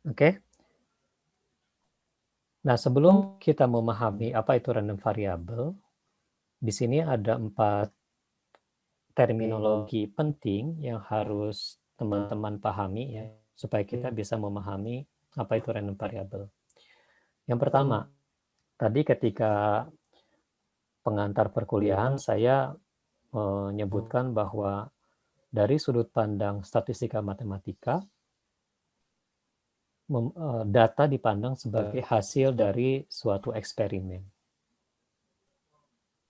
Oke. Nah, sebelum kita memahami apa itu random variable, di sini ada 4 terminologi penting yang harus teman-teman pahami ya, supaya kita bisa memahami apa itu random variable. Yang pertama, tadi ketika pengantar perkuliahan saya menyebutkan bahwa dari sudut pandang statistika matematika, data dipandang sebagai hasil dari suatu eksperimen.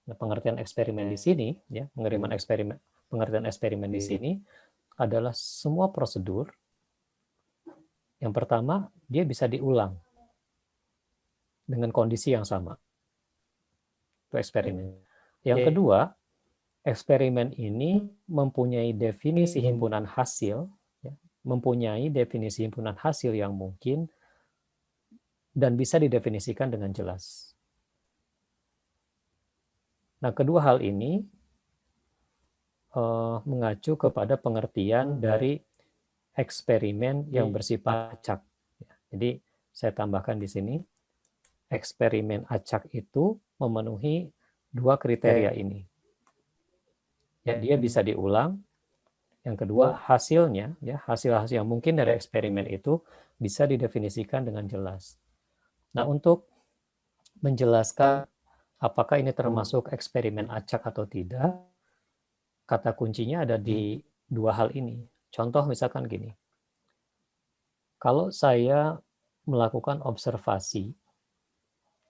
Nah, pengertian eksperimen di sini, ya, pengertian eksperimen di sini adalah semua prosedur. Yang pertama, dia bisa diulang dengan kondisi yang sama. Itu eksperimen. Yang kedua, eksperimen ini mempunyai definisi himpunan hasil, ya, mempunyai definisi himpunan hasil yang mungkin dan bisa didefinisikan dengan jelas. Nah, kedua hal ini mengacu kepada pengertian dari eksperimen yang bersifat acak. Jadi saya tambahkan di sini, eksperimen acak itu memenuhi 2 kriteria ini. Ya, dia bisa diulang. Yang kedua, hasilnya, ya, hasil-hasil yang mungkin dari eksperimen itu bisa didefinisikan dengan jelas. Nah, untuk menjelaskan apakah ini termasuk eksperimen acak atau tidak, kata kuncinya ada di 2 hal ini. Contoh misalkan gini, kalau saya melakukan observasi,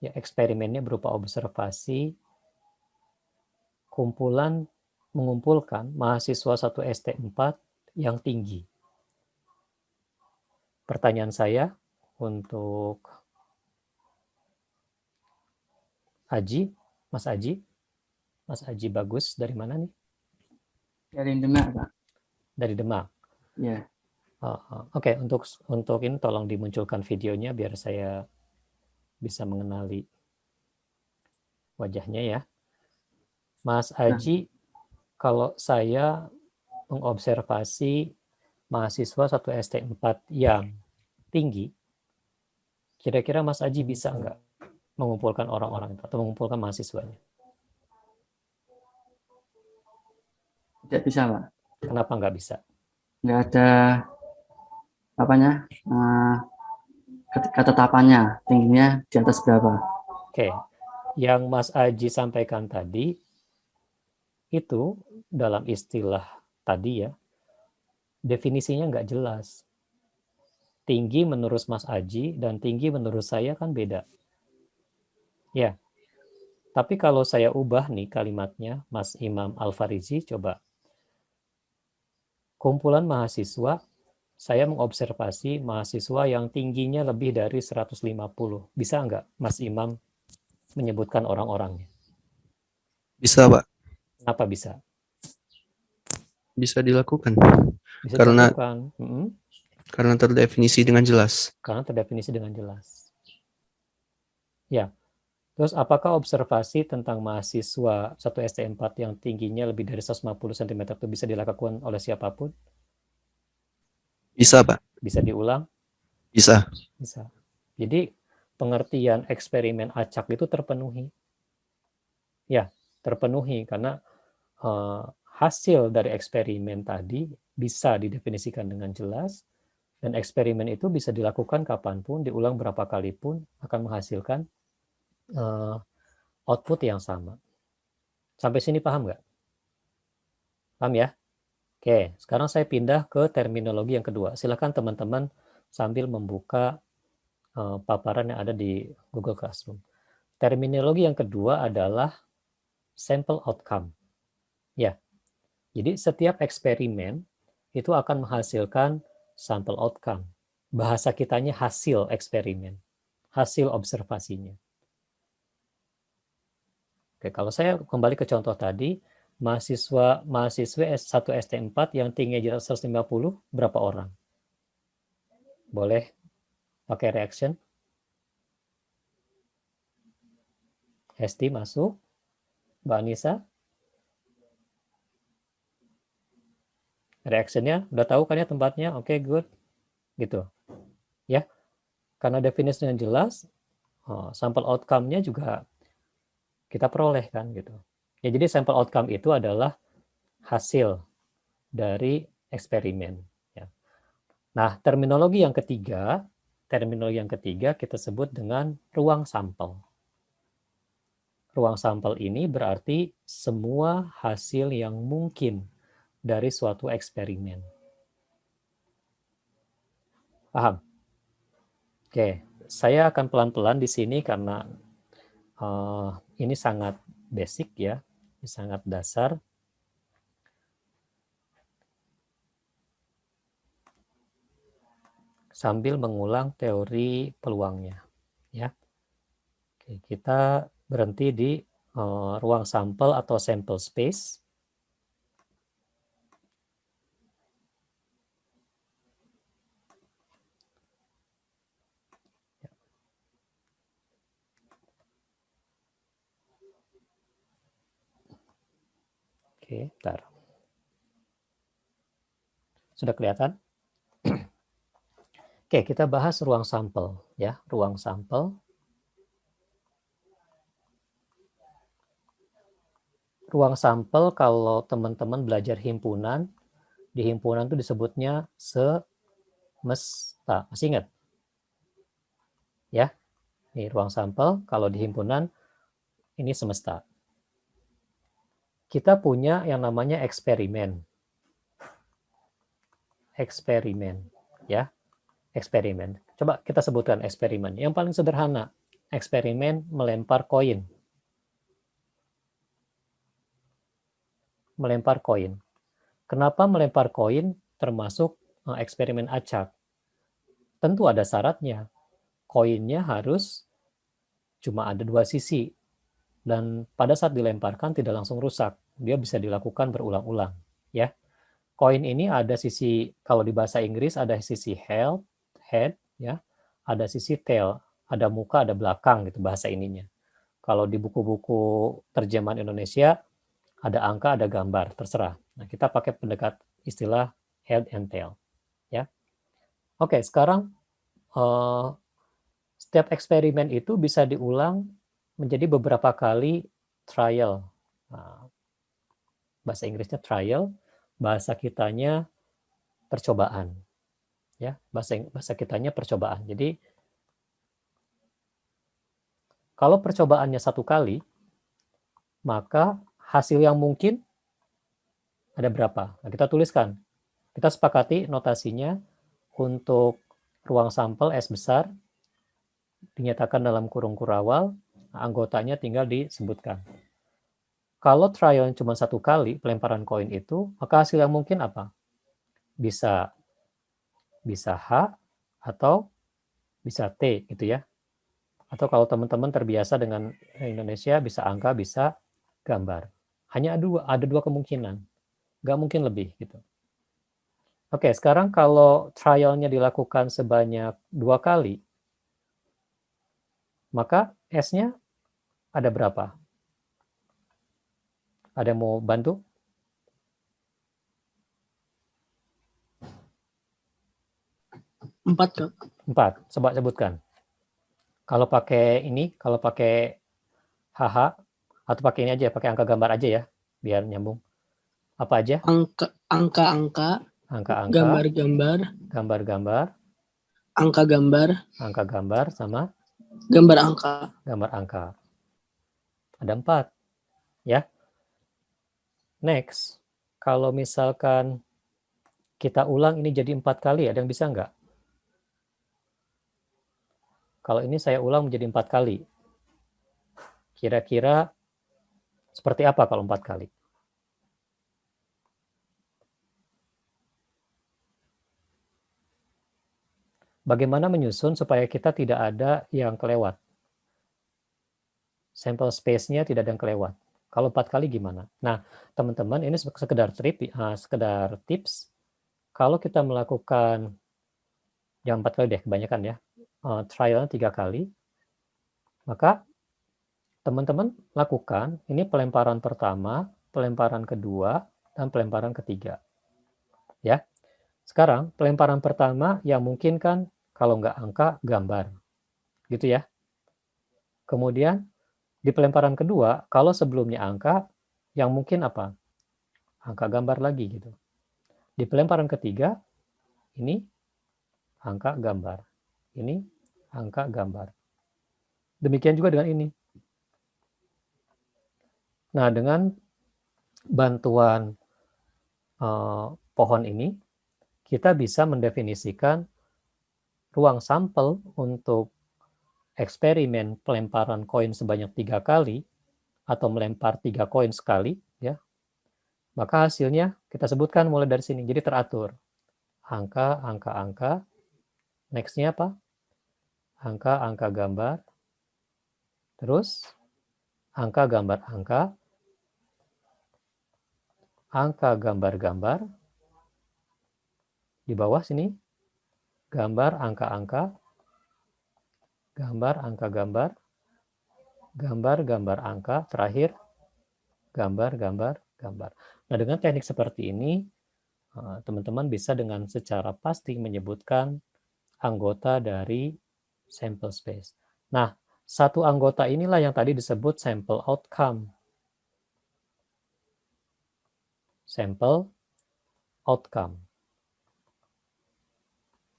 ya, eksperimennya berupa observasi, mengumpulkan mahasiswa 1 ST4 yang tinggi. Pertanyaan saya untuk Aji, Mas Aji. Mas Aji Bagus, dari mana nih? Dari Demak, Pak. Dari Demak. Ya. Oke, untuk ini tolong dimunculkan videonya biar saya bisa mengenali wajahnya ya. Mas Aji, kalau saya mengobservasi mahasiswa 1 ST4 yang tinggi, kira-kira Mas Aji bisa nggak mengumpulkan orang-orang itu atau mengumpulkan mahasiswanya? Tidak bisa, Pak. Kenapa nggak bisa? Nggak ada ketetapannya, tingginya di atas berapa. Oke, yang Mas Aji sampaikan tadi itu dalam istilah tadi ya, definisinya nggak jelas. Tinggi menurut Mas Aji dan tinggi menurut saya kan beda. Ya, tapi kalau saya ubah nih kalimatnya, Mas Imam Al-Farizi, coba. Kumpulan mahasiswa, saya mengobservasi mahasiswa yang tingginya lebih dari 150. Bisa nggak Mas Imam menyebutkan orang-orangnya? Bisa, Pak. Kenapa bisa? Bisa dilakukan. Bisa Karena dilakukan. karena terdefinisi dengan jelas. Karena terdefinisi dengan jelas. Ya, terus apakah observasi tentang mahasiswa 1 ST4 yang tingginya lebih dari 150 cm itu bisa dilakukan oleh siapapun? Bisa, Pak. Bisa diulang? Bisa. Bisa. Jadi pengertian eksperimen acak itu terpenuhi. Ya, terpenuhi karena hasil dari eksperimen tadi bisa didefinisikan dengan jelas dan eksperimen itu bisa dilakukan kapanpun, diulang berapa kali pun akan menghasilkan output yang sama. Sampai sini paham nggak? Paham ya? Oke, sekarang saya pindah ke terminologi yang kedua. Silakan teman-teman sambil membuka paparan yang ada di Google Classroom. Terminologi yang kedua adalah sample outcome. Ya, jadi setiap eksperimen itu akan menghasilkan sampel outcome. Bahasa kitanya hasil eksperimen, hasil observasinya. Oke, kalau saya kembali ke contoh tadi, mahasiswi 1 ST4 yang tingginya 150, berapa orang? Boleh pakai reaction? Hesti masuk, Mbak Anissa? Reactionnya udah tahu kan ya tempatnya? Oke, good. Gitu. Ya. karena definisinya jelas, sampel outcome-nya juga kita peroleh kan gitu. Ya, jadi sampel outcome itu adalah hasil dari eksperimen. Ya. Nah, terminologi yang ketiga kita sebut dengan ruang sampel. Ruang sampel ini berarti semua hasil yang mungkin dari suatu eksperimen. Paham? Oke, saya akan pelan-pelan di sini karena ini sangat basic ya, sangat dasar. Sambil mengulang teori peluangnya, ya. Oke, kita berhenti di ruang sampel atau sample space. Oke, bentar. Sudah kelihatan? Oke, kita bahas ruang sampel ya, ruang sampel. Ruang sampel kalau teman-teman belajar himpunan, di himpunan itu disebutnya semesta. Masih ingat? Ya. Ini ruang sampel, kalau di himpunan ini semesta. Kita punya yang namanya eksperimen. Eksperimen, ya. Eksperimen. Coba kita sebutkan eksperimen. Yang paling sederhana, eksperimen melempar koin. Melempar koin. Kenapa melempar koin termasuk eksperimen acak? Tentu ada syaratnya. Koinnya harus cuma ada dua sisi. Dan pada saat dilemparkan tidak langsung rusak. Dia bisa dilakukan berulang-ulang. Ya. Koin ini ada sisi, kalau di bahasa Inggris ada sisi head, ya, ada sisi tail, ada muka, ada belakang gitu bahasa ininya. Kalau di buku-buku terjemahan Indonesia ada angka, ada gambar, terserah. Nah, kita pakai pendekat istilah head and tail, ya. Oke, sekarang setiap eksperimen itu bisa diulang menjadi beberapa kali trial. Nah, bahasa Inggrisnya trial, bahasa kitanya percobaan. Ya, bahasa kitanya percobaan. Jadi kalau percobaannya satu kali, maka hasil yang mungkin ada berapa? Nah, kita tuliskan. Kita sepakati notasinya untuk ruang sampel S besar dinyatakan dalam kurung kurawal, anggotanya tinggal disebutkan. Kalau trial cuma satu kali pelemparan koin itu, maka hasil yang mungkin apa? Bisa H atau bisa T gitu ya. Atau kalau teman-teman terbiasa dengan Indonesia bisa angka, bisa gambar. Hanya ada dua kemungkinan. Nggak mungkin lebih gitu. Oke, sekarang kalau trialnya dilakukan sebanyak 2 kali, maka S-nya ada berapa? Ada yang mau bantu? 4, Kak. 4. Coba sebutkan. Kalau pakai ini, kalau pakai HH, atau pakai ini aja, pakai angka gambar aja ya, biar nyambung. Apa aja? Angka-angka, Angka-angka, gambar-gambar, gambar-gambar, angka gambar, sama gambar angka. gambar angka. Ada 4. Ya. Next, kalau misalkan kita ulang ini jadi 4 kali, ada yang bisa nggak? Kalau ini saya ulang menjadi 4 kali. Kira-kira seperti apa kalau 4 kali? Bagaimana menyusun supaya kita tidak ada yang kelewat? Sampel space-nya tidak ada yang kelewat. Kalau 4 kali gimana? Nah, teman-teman, ini sekedar tips. Kalau kita melakukan, yang 4 kali deh, kebanyakan ya, trial 3 kali, maka teman-teman lakukan, ini pelemparan pertama, pelemparan kedua, dan pelemparan ketiga. Ya. Sekarang, pelemparan pertama yang mungkin kan, kalau nggak angka, gambar. gitu ya. Kemudian di pelemparan kedua, kalau sebelumnya angka, yang mungkin apa? Angka gambar lagi gitu. Di pelemparan ketiga, ini angka gambar. Ini angka gambar. Demikian juga dengan ini. Nah, dengan bantuan pohon ini, kita bisa mendefinisikan ruang sampel untuk eksperimen pelemparan koin sebanyak 3 kali atau melempar 3 koin sekali, ya. Maka hasilnya kita sebutkan mulai dari sini. Jadi teratur. Angka, angka, angka. Next-nya apa? Angka, angka, gambar. Terus angka, gambar, angka. Angka, gambar, gambar. Di bawah sini gambar, angka, angka. Gambar, angka, gambar. Gambar, gambar, angka. Terakhir gambar, gambar, gambar. Nah, dengan teknik seperti ini, teman-teman bisa dengan secara pasti menyebutkan anggota dari sample space. Nah, satu anggota inilah yang tadi disebut sample outcome. Sample outcome.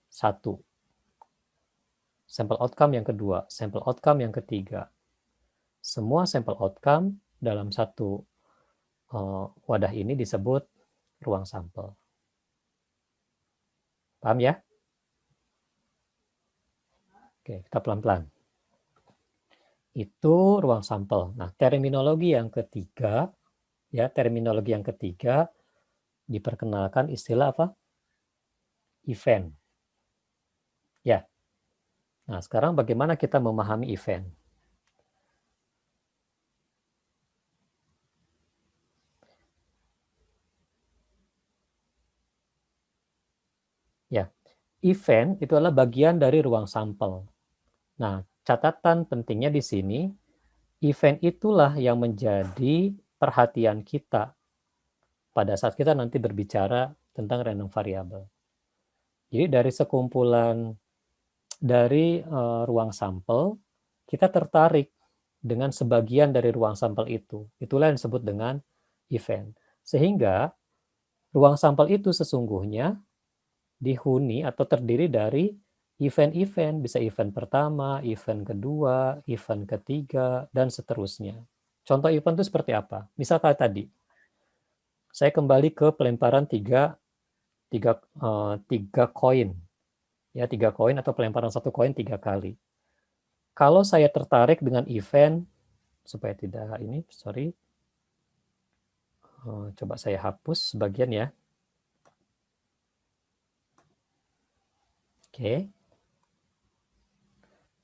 Satu. Sample outcome yang kedua. Sample outcome yang ketiga. Semua sample outcome dalam satu wadah ini disebut ruang sampel. Paham ya? Oke, kita pelan-pelan. Itu ruang sampel. Nah, terminologi yang ketiga, ya, terminologi yang ketiga diperkenalkan istilah apa? Event. Ya. Nah, sekarang bagaimana kita memahami event? Ya, event itu adalah bagian dari ruang sampel. Nah, catatan pentingnya di sini, event itulah yang menjadi perhatian kita pada saat kita nanti berbicara tentang random variable. Jadi dari sekumpulan dari ruang sampel, kita tertarik dengan sebagian dari ruang sampel itu. Itulah yang disebut dengan event. Sehingga ruang sampel itu sesungguhnya dihuni atau terdiri dari event-event, bisa event pertama, event kedua, event ketiga, dan seterusnya. Contoh event itu seperti apa? Misal kayak tadi, saya kembali ke pelemparan tiga koin, ya 3 koin atau pelemparan 1 koin 3 kali. Kalau saya tertarik dengan event, supaya tidak ini, sorry, coba saya hapus sebagian ya. Oke.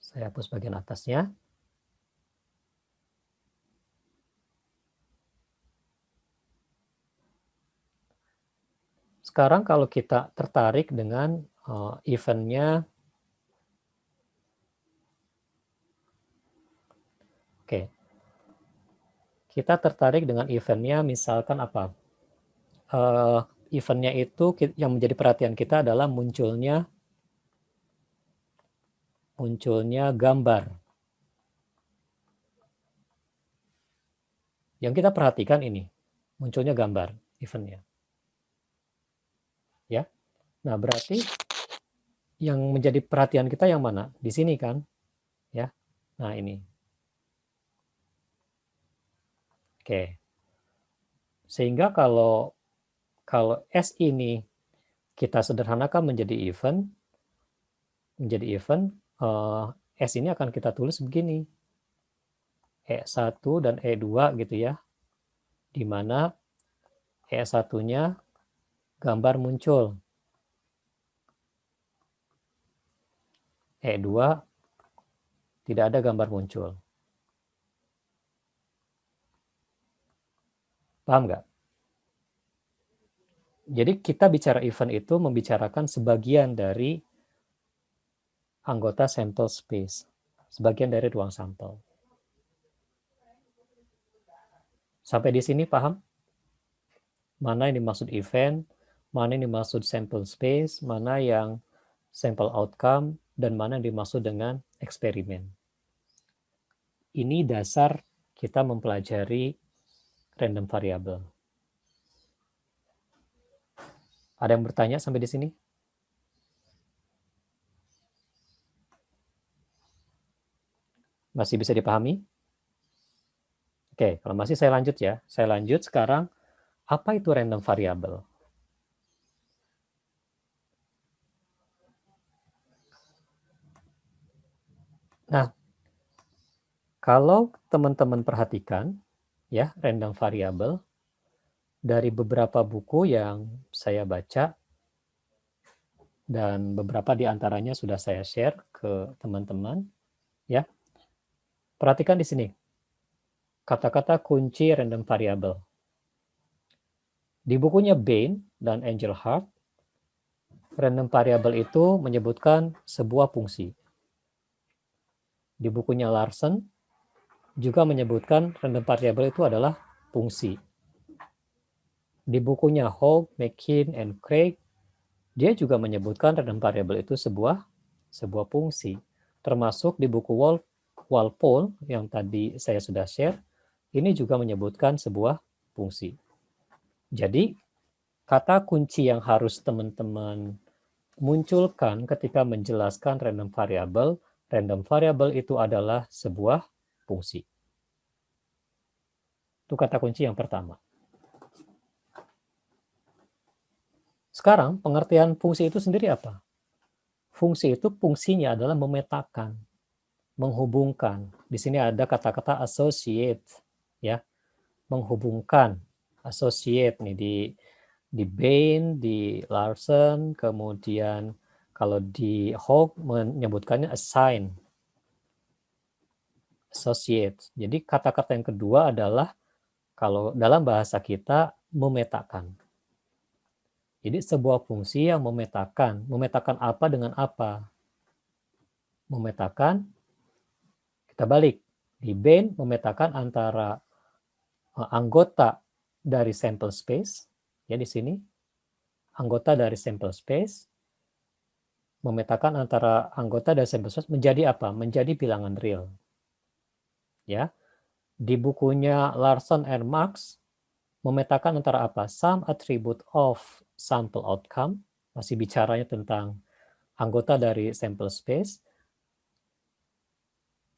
Saya hapus bagian atasnya. Sekarang kalau kita tertarik dengan eventnya, oke. Kita tertarik dengan eventnya misalkan apa? Eventnya itu yang menjadi perhatian kita adalah munculnya gambar. Yang kita perhatikan ini, munculnya gambar eventnya. Ya. Nah, berarti yang menjadi perhatian kita yang mana? Di sini kan? Ya. Nah, ini. Oke. Sehingga kalau S ini kita sederhanakan menjadi event, S ini akan kita tulis begini. E1 dan E2 gitu ya. Di mana E1-nya gambar muncul. E2 tidak ada gambar muncul. Paham nggak? Jadi kita bicara event itu membicarakan sebagian dari anggota sample space. Sebagian dari ruang sampel. Sampai di sini paham? Mana yang dimaksud event, mana yang dimaksud sample space, mana yang sampel outcome, dan mana yang dimaksud dengan eksperimen. Ini dasar kita mempelajari random variable. Ada yang bertanya sampai di sini? Masih bisa dipahami? Oke, kalau masih saya lanjut ya. Saya lanjut sekarang, apa itu random variable? Nah, kalau teman-teman perhatikan, ya, random variable, dari beberapa buku yang saya baca, dan beberapa di antaranya sudah saya share ke teman-teman, ya. Perhatikan di sini, kata-kata kunci random variable. Di bukunya Bain dan Engelhardt, random variable itu menyebutkan sebuah fungsi. Di bukunya Larson juga menyebutkan random variable itu adalah fungsi. Di bukunya Hogg, McKean, and Craig, dia juga menyebutkan random variable itu sebuah fungsi. Termasuk di buku Walpole yang tadi saya sudah share, ini juga menyebutkan sebuah fungsi. Jadi, kata kunci yang harus teman-teman munculkan ketika menjelaskan random variable itu adalah sebuah fungsi. Itu kata kunci yang pertama. Sekarang, pengertian fungsi itu sendiri apa? Fungsi itu fungsinya adalah memetakan, menghubungkan. Di sini ada kata-kata associate, ya, menghubungkan, associate nih di Bain, di Larson, kemudian kalau di Hogg menyebutkannya assign, associate. Jadi kata-kata yang kedua adalah kalau dalam bahasa kita memetakan. Jadi sebuah fungsi yang memetakan apa dengan apa? Memetakan, kita balik. Di Bain memetakan antara anggota dari sample space, ya di sini, anggota dari sample space, memetakan antara anggota dari sample space menjadi apa? Menjadi bilangan real. Ya, di bukunya Larson and Marx, memetakan antara apa? Some attribute of sample outcome, masih bicaranya tentang anggota dari sample space,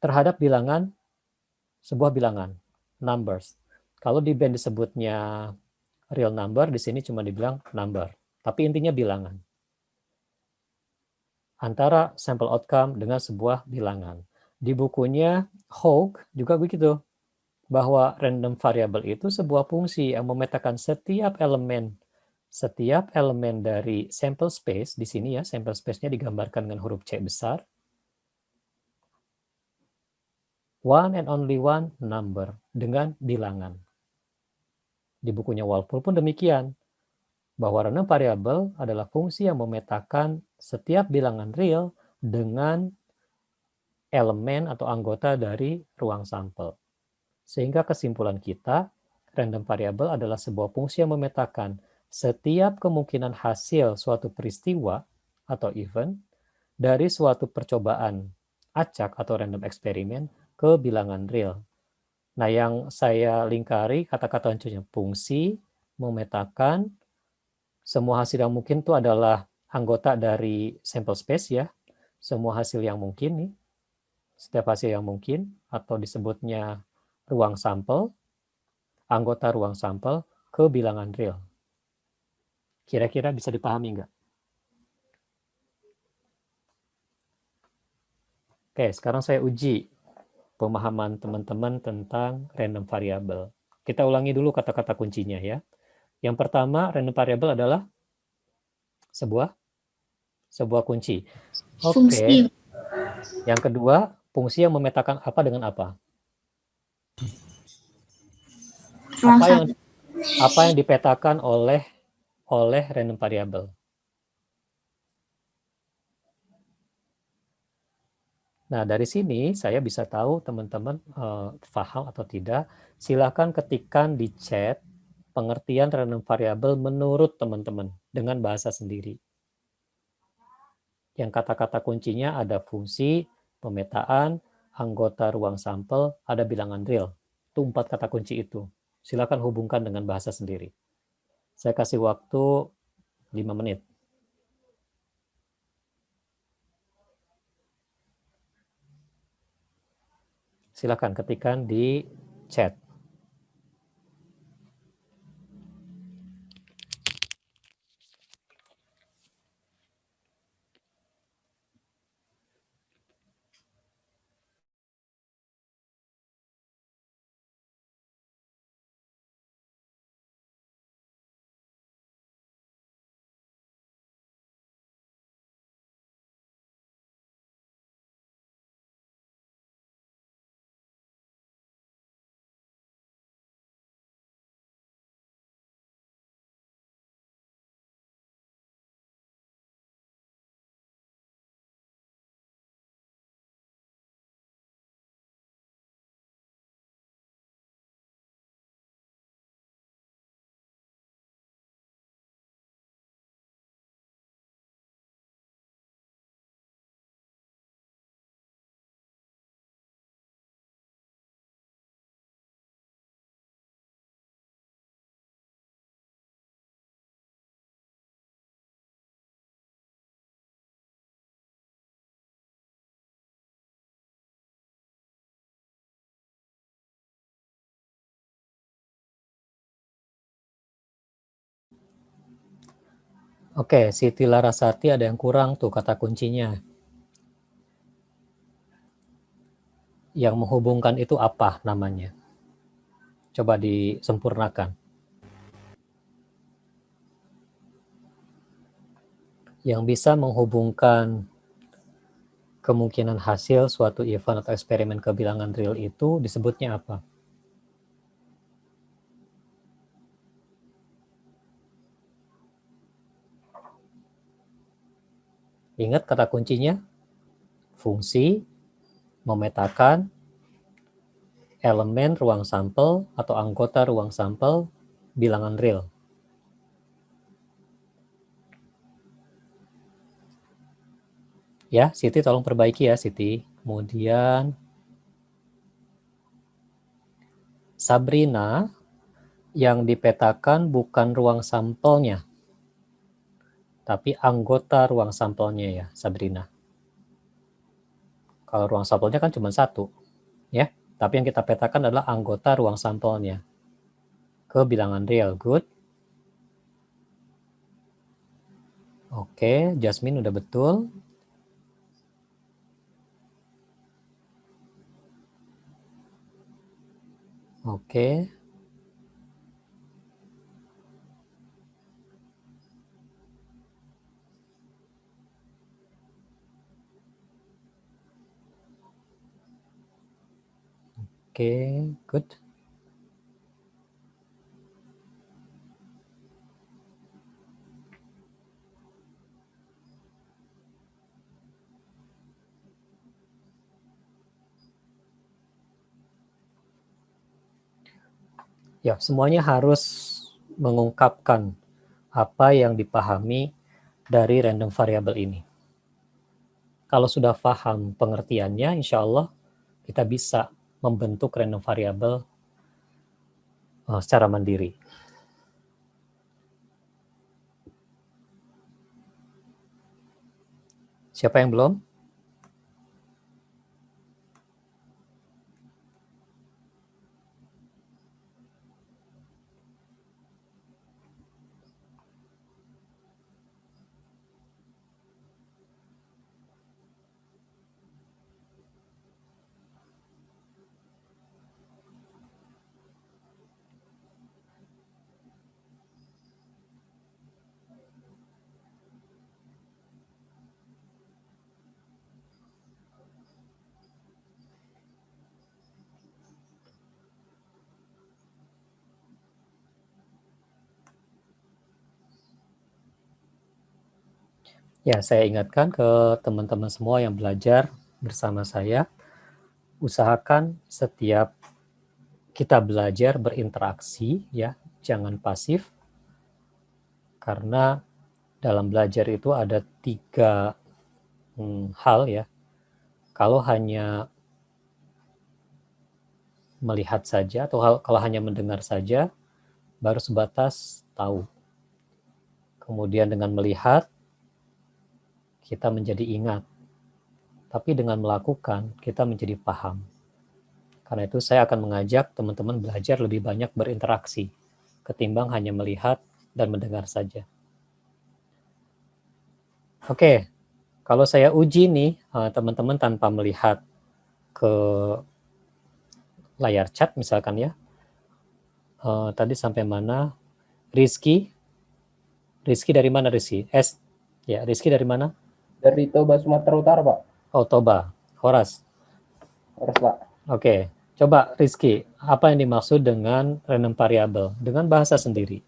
terhadap bilangan, sebuah bilangan, numbers. Kalau di Bain disebutnya real number, di sini cuma dibilang number. Tapi intinya bilangan. Antara sample outcome dengan sebuah bilangan. Di bukunya Hogg juga begitu. Bahwa random variable itu sebuah fungsi yang memetakan setiap elemen dari sample space. Di sini ya, sample space-nya digambarkan dengan huruf C besar. One and only one number, dengan bilangan. Di bukunya Walpole pun demikian, bahwa random variable adalah fungsi yang memetakan setiap bilangan real dengan elemen atau anggota dari ruang sampel. Sehingga kesimpulan kita, random variable adalah sebuah fungsi yang memetakan setiap kemungkinan hasil suatu peristiwa atau event dari suatu percobaan acak atau random eksperimen ke bilangan real. Nah, yang saya lingkari kata-kata kuncinya fungsi, memetakan, semua hasil yang mungkin itu adalah anggota dari sample space ya. Semua hasil yang mungkin nih. Setiap hasil yang mungkin atau disebutnya ruang sampel, anggota ruang sampel ke bilangan real. Kira-kira bisa dipahami nggak? Oke, sekarang saya uji pemahaman teman-teman tentang random variable. Kita ulangi dulu kata-kata kuncinya ya. Yang pertama, random variable adalah sebuah kunci. Oke. Yang kedua, fungsi yang memetakan apa dengan apa? Apa yang dipetakan oleh random variable? Nah, dari sini saya bisa tahu teman-teman paham atau tidak. Silakan ketikkan di chat pengertian random variable menurut teman-teman dengan bahasa sendiri. Yang kata-kata kuncinya ada fungsi, pemetaan, anggota ruang sampel, ada bilangan real. Itu 4 kata kunci itu. Silakan hubungkan dengan bahasa sendiri. Saya kasih waktu 5 menit. Silakan ketikkan di chat. Oke, Siti Larasati ada yang kurang tuh kata kuncinya. Yang menghubungkan itu apa namanya? Coba disempurnakan. Yang bisa menghubungkan kemungkinan hasil suatu event atau eksperimen kebilangan real itu disebutnya apa? Ingat kata kuncinya? Fungsi, memetakan, elemen ruang sampel atau anggota ruang sampel, bilangan real. Ya, Siti tolong perbaiki ya, Siti. Kemudian Sabrina, yang dipetakan bukan ruang sampelnya, tapi anggota ruang sampelnya ya, Sabrina. Kalau ruang sampelnya kan cuma satu, ya. Tapi yang kita petakan adalah anggota ruang sampelnya. Ke bilangan real, good. Oke, Jasmine udah betul. Oke. Oke, good. Ya, semuanya harus mengungkapkan apa yang dipahami dari random variable ini. Kalau sudah paham pengertiannya, insya Allah kita bisa membentuk random variable secara mandiri. Siapa yang belum? Ya, saya ingatkan ke teman-teman semua yang belajar bersama saya, usahakan setiap kita belajar berinteraksi, ya, jangan pasif, karena dalam belajar itu ada 3 hal ya. Kalau hanya melihat saja atau kalau hanya mendengar saja, baru sebatas tahu. Kemudian dengan melihat, kita menjadi ingat. Tapi dengan melakukan, kita menjadi paham. Karena itu saya akan mengajak teman-teman belajar lebih banyak berinteraksi, ketimbang hanya melihat dan mendengar saja. Oke, kalau saya uji nih, teman-teman tanpa melihat ke layar chat misalkan ya, tadi sampai mana? Rizky dari mana Rizky? Rizky dari mana? Dari Toba, Sumatera Utara, Pak. Oh, Toba. Horas. Harus, Pak. Oke, coba Rizky, apa yang dimaksud dengan random variable? Dengan bahasa sendiri.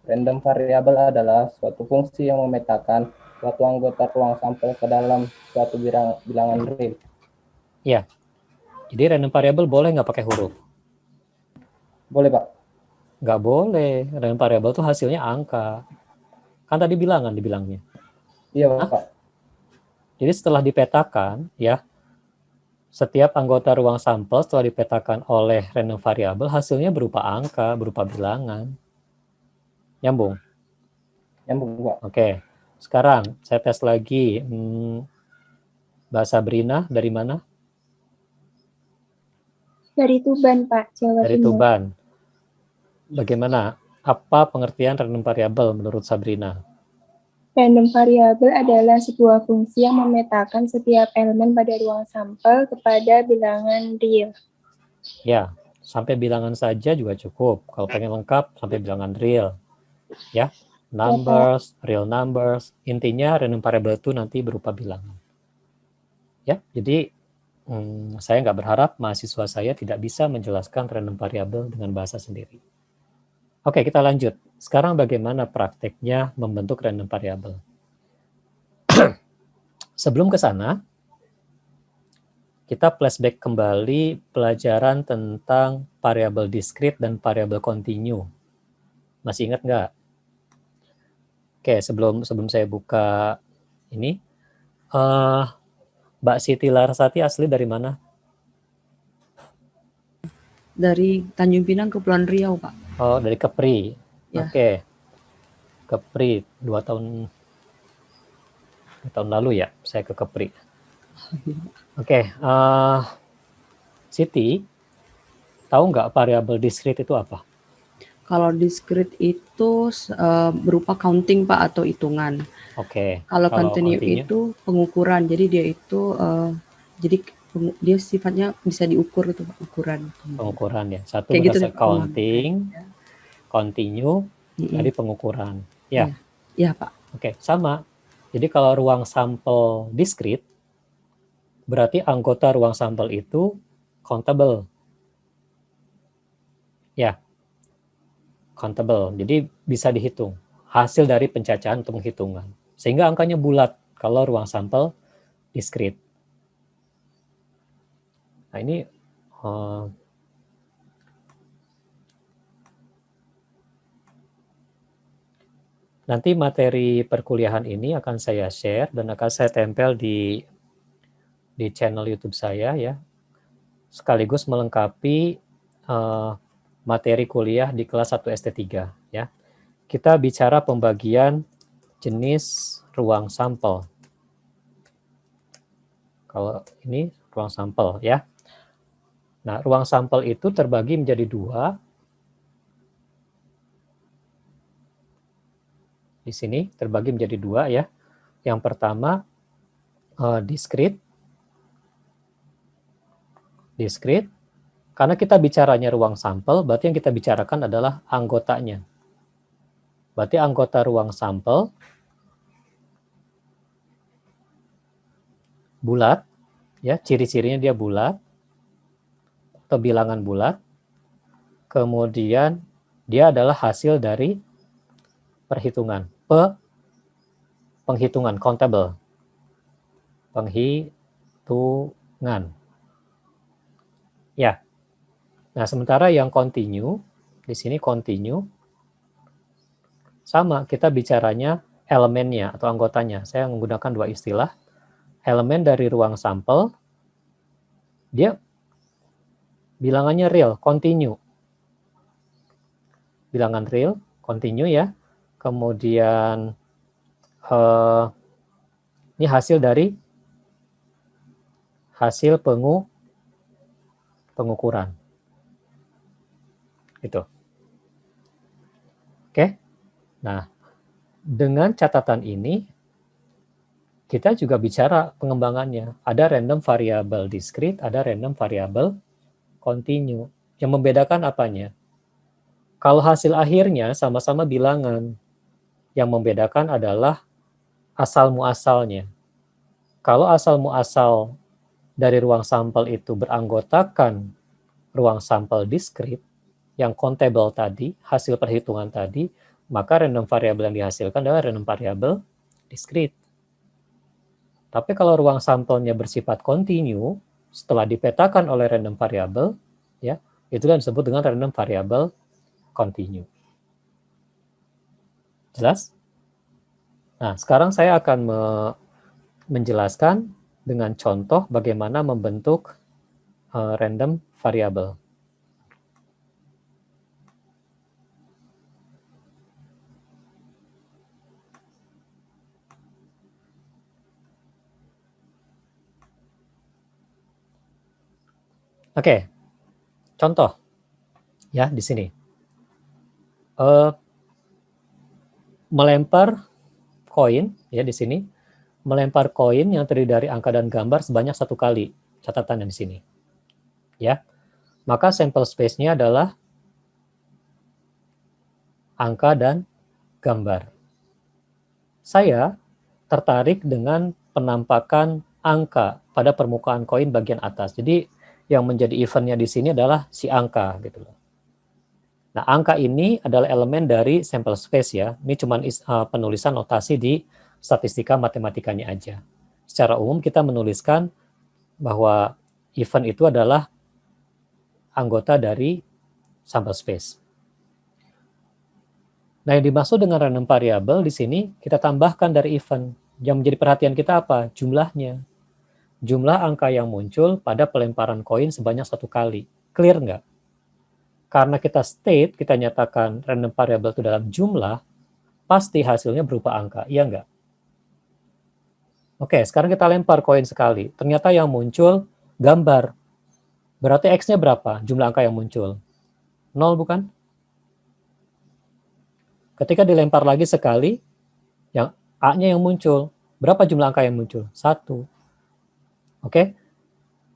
Random variable adalah suatu fungsi yang memetakan suatu anggota ruang sampel ke dalam suatu bilangan real. Ya, jadi random variable boleh nggak pakai huruf? Boleh, Pak? Nggak boleh. Random variable itu hasilnya angka. Kan tadi bilangan dibilangnya. Iya, Pak. Jadi setelah dipetakan, ya, setiap anggota ruang sampel setelah dipetakan oleh random variable, hasilnya berupa angka, berupa bilangan. Nyambung? Nyambung, Pak. Oke. Sekarang saya tes lagi. Mbak Sabrina dari mana? Dari Tuban, Pak, Jawa Dari Timur. Tuban. Bagaimana? Apa pengertian random variable menurut Sabrina? Random variable adalah sebuah fungsi yang memetakan setiap elemen pada ruang sampel kepada bilangan real. Ya, sampai bilangan saja juga cukup. Kalau pengen lengkap, sampai bilangan real. Ya, numbers, real numbers. Intinya random variable itu nanti berupa bilangan. Ya, jadi saya nggak berharap mahasiswa saya tidak bisa menjelaskan random variable dengan bahasa sendiri. Oke, kita lanjut. Sekarang bagaimana prakteknya membentuk random variable? Sebelum ke sana, kita flashback kembali pelajaran tentang variabel discrete dan variabel continue. Masih ingat nggak? Oke, sebelum saya buka ini, Mbak Siti Larasati asli dari mana? Dari Tanjung Pinang, Kepulauan Riau, Pak. Oh, dari Kepri. Ya. Oke. Kepri 2 tahun lalu ya, saya ke Kepri. Oke, Siti, tahu nggak variabel discrete itu apa? Kalau discrete itu berupa counting, Pak, atau hitungan. Oke. Kalau continue itu pengukuran. Jadi dia itu dia sifatnya bisa diukur itu, Pak, ukuran. Pengukuran ya. Satu kayak berasal gitu, counting, continue, tadi pengukuran. Ya. Ya, Pak. Oke, sama. Jadi kalau ruang sampel discrete, berarti anggota ruang sampel itu countable. Ya, countable. Jadi bisa dihitung. Hasil dari pencacahan untuk penghitungan. Sehingga angkanya bulat kalau ruang sampel discrete. Nah ini nanti materi perkuliahan ini akan saya share dan akan saya tempel di channel YouTube saya ya, sekaligus melengkapi materi kuliah di kelas 1 ST3 ya. Kita bicara pembagian jenis ruang sampel. Kalau ini ruang sampel ya. Nah, ruang sampel itu terbagi menjadi 2. Di sini terbagi menjadi 2 ya. Yang pertama discrete. Discrete. Karena kita bicaranya ruang sampel, berarti yang kita bicarakan adalah anggotanya. Berarti anggota ruang sampel bulat, ya, ciri-cirinya dia bulat atau bilangan bulat. Kemudian dia adalah hasil dari perhitungan, penghitungan, countable. Penghitungan. Ya. Nah, sementara yang continue, di sini continue, sama, kita bicaranya elemennya atau anggotanya. Saya menggunakan 2 istilah, elemen dari ruang sampel, dia bilangannya real, continue. Bilangan real, continue ya. Kemudian ini hasil dari hasil pengukuran. Gitu. Oke. Nah, dengan catatan ini kita juga bicara pengembangannya. Ada random variable discrete, ada random variable continue. Yang membedakan apanya? Kalau hasil akhirnya sama-sama bilangan, yang membedakan adalah asal muasalnya. Kalau asal muasal dari ruang sampel itu beranggotakan ruang sampel discrete, yang countable tadi, hasil perhitungan tadi, maka random variable yang dihasilkan adalah random variable discrete. Tapi kalau ruang sampelnya bersifat continue, setelah dipetakan oleh random variable, ya, itulah disebut dengan random variable continue. Jelas? Nah, sekarang saya akan menjelaskan dengan contoh bagaimana membentuk random variable. Oke, contoh ya di sini. Melempar koin ya di sini, melempar koin yang terdiri dari angka dan gambar sebanyak 1 kali. Catatannya di sini. Ya. Maka sample space-nya adalah angka dan gambar. Saya tertarik dengan penampakan angka pada permukaan koin bagian atas. Jadi yang menjadi event-nya di sini adalah si angka gitu loh. Nah, angka ini adalah elemen dari sample space ya. Ini cuma penulisan notasi di statistika matematikanya aja. Secara umum kita menuliskan bahwa event itu adalah anggota dari sample space. Nah, yang dimaksud dengan random variable di sini kita tambahkan dari event. Yang menjadi perhatian kita apa? Jumlahnya. Jumlah angka yang muncul pada pelemparan koin sebanyak 1 kali. Clear nggak? Karena kita state, kita nyatakan random variable itu dalam jumlah, pasti hasilnya berupa angka. Iya nggak? Oke, sekarang kita lempar koin sekali. Ternyata yang muncul gambar. Berarti X-nya berapa? Jumlah angka yang muncul. 0 bukan? Ketika dilempar lagi sekali, yang A-nya yang muncul. Berapa jumlah angka yang muncul? 1. Oke?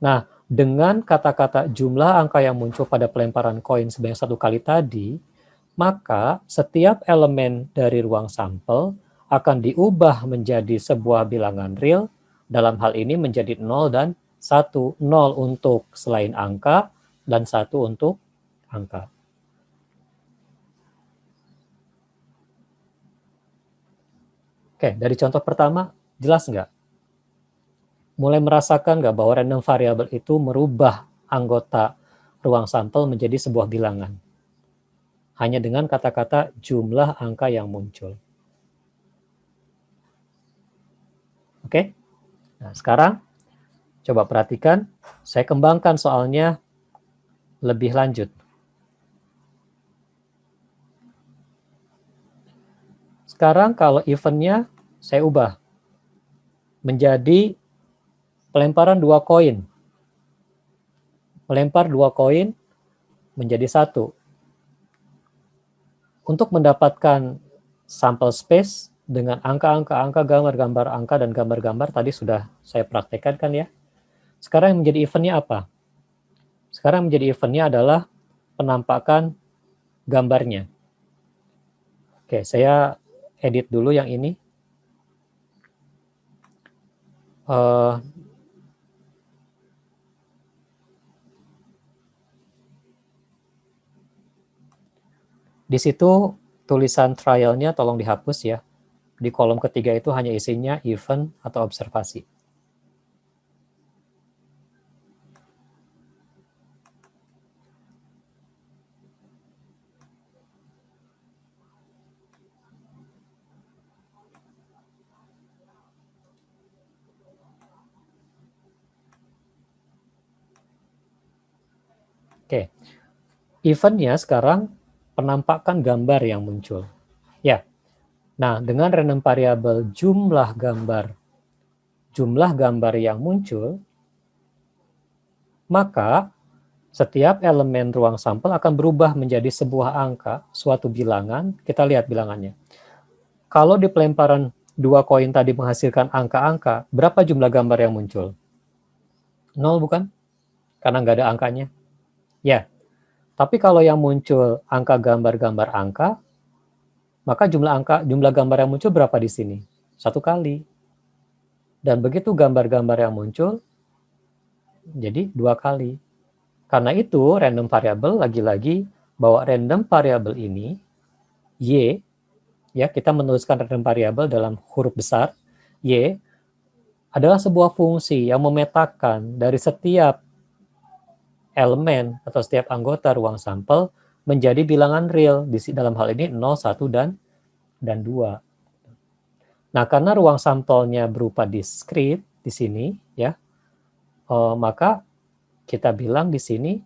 Nah, dengan kata-kata jumlah angka yang muncul pada pelemparan koin sebanyak 1 kali tadi, maka setiap elemen dari ruang sampel akan diubah menjadi sebuah bilangan real, dalam hal ini menjadi 0 dan 1. 0 untuk selain angka, dan 1 untuk angka. Oke, dari contoh pertama, jelas nggak? Mulai merasakan nggak bahwa random variable itu merubah anggota ruang sampel menjadi sebuah bilangan? Hanya dengan kata-kata jumlah angka yang muncul. Oke? Nah, sekarang coba perhatikan, saya kembangkan soalnya lebih lanjut. Sekarang kalau eventnya saya ubah menjadi pelemparan 2 koin. Melempar 2 koin menjadi 1. Untuk mendapatkan sampel space dengan angka-angka, gambar-gambar angka, dan gambar-gambar tadi sudah saya praktekkan kan ya. Sekarang yang menjadi eventnya apa? Sekarang menjadi eventnya adalah penampakan gambarnya. Oke, saya edit dulu yang ini. Di situ tulisan trialnya tolong dihapus ya. Di kolom ketiga itu hanya isinya event atau observasi. eventnya sekarang penampakan gambar yang muncul. Ya. Nah, dengan random variable jumlah gambar yang muncul, maka setiap elemen ruang sampel akan berubah menjadi sebuah angka, suatu bilangan. Kita lihat bilangannya. Kalau di pelemparan 2 koin tadi menghasilkan angka-angka, berapa jumlah gambar yang muncul? 0 bukan? Karena nggak ada angkanya. Ya. Tapi kalau yang muncul angka gambar-gambar angka, maka jumlah gambar yang muncul berapa di sini? 1 kali. Dan begitu gambar-gambar yang muncul, jadi 2 kali. Karena itu, random variable lagi-lagi bahwa random variable ini, Y, ya kita menuliskan random variable dalam huruf besar, Y, adalah sebuah fungsi yang memetakan dari setiap elemen atau setiap anggota ruang sampel menjadi bilangan real. Dalam hal ini 0, 1, dan 2. Nah, karena ruang sampelnya berupa diskrit di sini, ya, maka kita bilang di sini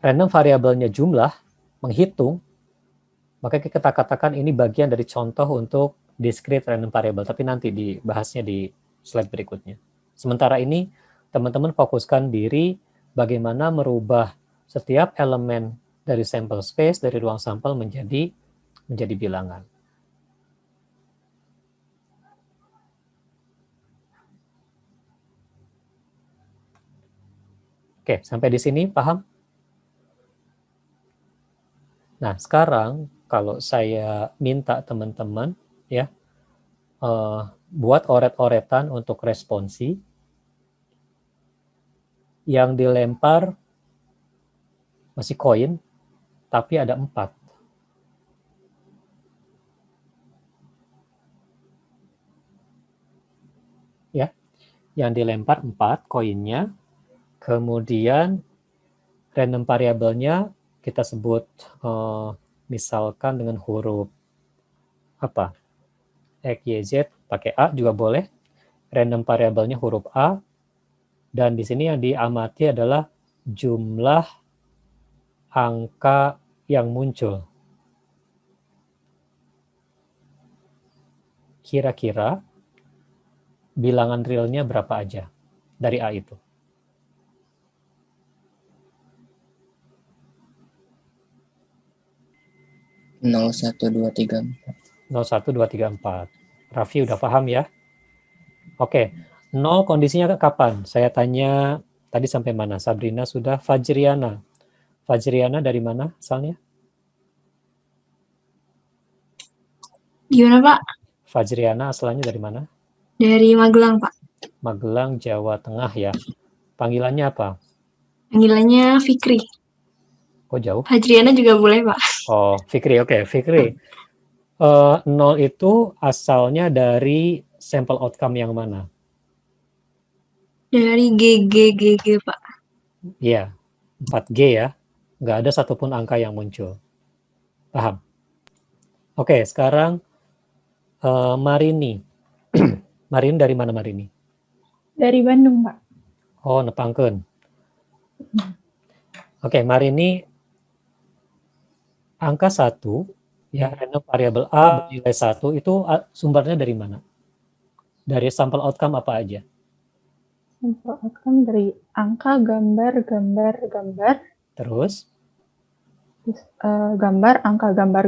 random variabelnya jumlah, menghitung, maka kita katakan ini bagian dari contoh untuk discrete random variable, tapi nanti dibahasnya di slide berikutnya. Sementara ini, teman-teman fokuskan diri bagaimana merubah setiap elemen dari sample space, dari ruang sampel menjadi bilangan. Oke, sampai di sini paham? Nah, sekarang kalau saya minta teman-teman ya buat oret-oretan untuk responsi yang dilempar masih koin, tapi ada 4. Ya, yang dilempar 4 koinnya, kemudian random variabelnya kita sebut misalkan dengan huruf apa? X, Y, Z, pakai A juga boleh. Random variabelnya huruf A. Dan di sini yang diamati adalah jumlah angka yang muncul. Kira-kira bilangan realnya berapa aja dari A itu? 0, 1, 2, 3, 4. 0, 1, 2, 3, 4. Raffi udah paham ya? Oke, 0 kondisinya kapan? Saya tanya tadi sampai mana? Sabrina sudah. Fajriana. Fajriana dari mana asalnya? Gimana, Pak? Fajriana asalnya dari mana? Dari Magelang, Pak. Magelang, Jawa Tengah ya. Panggilannya apa? Panggilannya Fikri. Kok jauh? Fajriana juga boleh, Pak. Oh, Fikri. Oke, Fikri. 0 itu asalnya dari sampel outcome yang mana? Dari GG, Pak. Iya, 4G ya. Nggak ada satupun angka yang muncul. Paham? Oke, sekarang Marini. Marini dari mana Marini? Dari Bandung, Pak. Oh, Nepangkeun. Oke, Marini angka 1, ya, random variable A bernilai 1, itu sumbernya dari mana? Dari sampel outcome apa aja? Sampel outcome dari angka, gambar. Terus? Gambar, angka, gambar.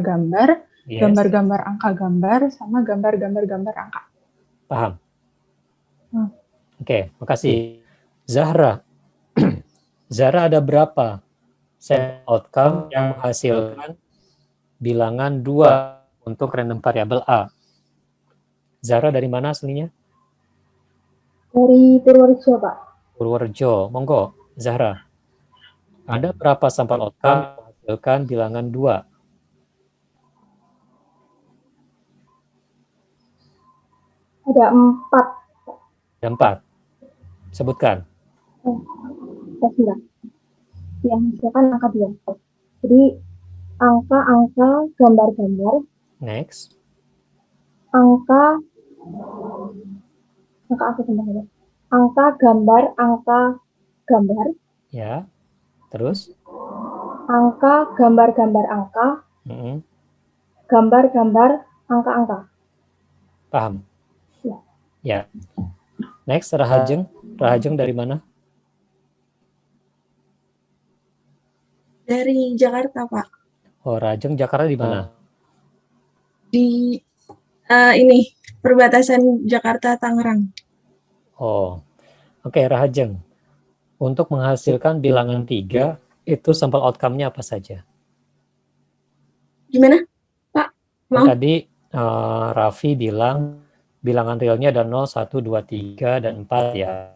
Yes. Gambar, angka, gambar, sama gambar, angka. Paham? Oke, makasih. Zahra. Zahra ada berapa sampel outcome yang menghasilkan bilangan 2 untuk random variable A? Zahra dari mana aslinya? Dari Purworejo, Pak. Purworejo. Monggo, Zahra. Ada berapa sampel outcome yang menghasilkan bilangan 2? Ada 4. Ada 4. Sebutkan. Sudah. Yang misalkan angka 2. Jadi angka, gambar. Next. Angka apa sebenarnya? Angka, gambar. Ya. Terus? Angka, gambar-gambar angka, Mm-mm. gambar-gambar angka-angka. Paham? Ya. Ya. Next, Rahajeng. Rahajeng dari mana? Dari Jakarta, Pak. Oh, Rahajeng Jakarta di mana? Di ini, perbatasan Jakarta-Tangerang. Oh, oke, Rahajeng. Untuk menghasilkan bilangan 3, itu sampel outcome-nya apa saja? Gimana, Pak? Kan Maaf. tadi Raffi bilang bilangan realnya ada 0, 1, 2, 3, dan 4 ya.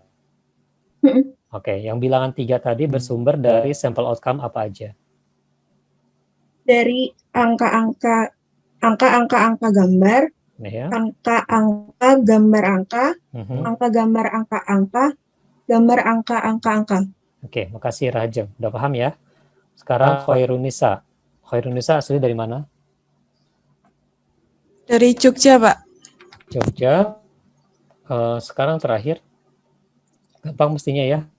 Oke, yang bilangan 3 tadi bersumber dari sampel outcome apa aja? Dari angka-angka gambar, Ya. angka-angka gambar angka, angka gambar angka-angka, gambar angka-angka-angka. Oke, makasih Rahajeng. Udah paham ya? Sekarang Khairunisa. Khairunisa asli dari mana? Dari Jogja, Pak. Jogja. Sekarang terakhir. Gampang mestinya ya.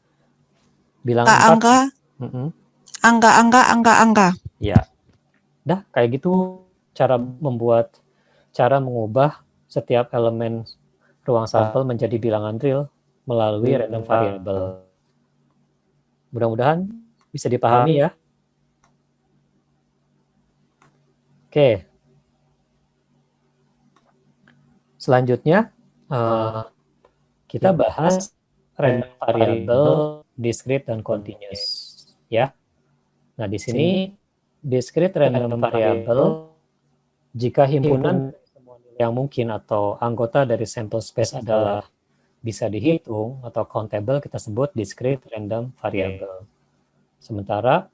Bilangan 4. Angka-angka. Ya. Dah, kayak gitu cara mengubah setiap elemen ruang sampel menjadi bilangan real melalui random variable. Mudah-mudahan bisa dipahami ya. Oke. Selanjutnya kita bahas random variable, discrete dan continuous ya. Nah, di sini discrete random variable jika himpunan yang mungkin atau anggota dari sampel space adalah bisa dihitung atau countable, kita sebut discrete random variable. Sementara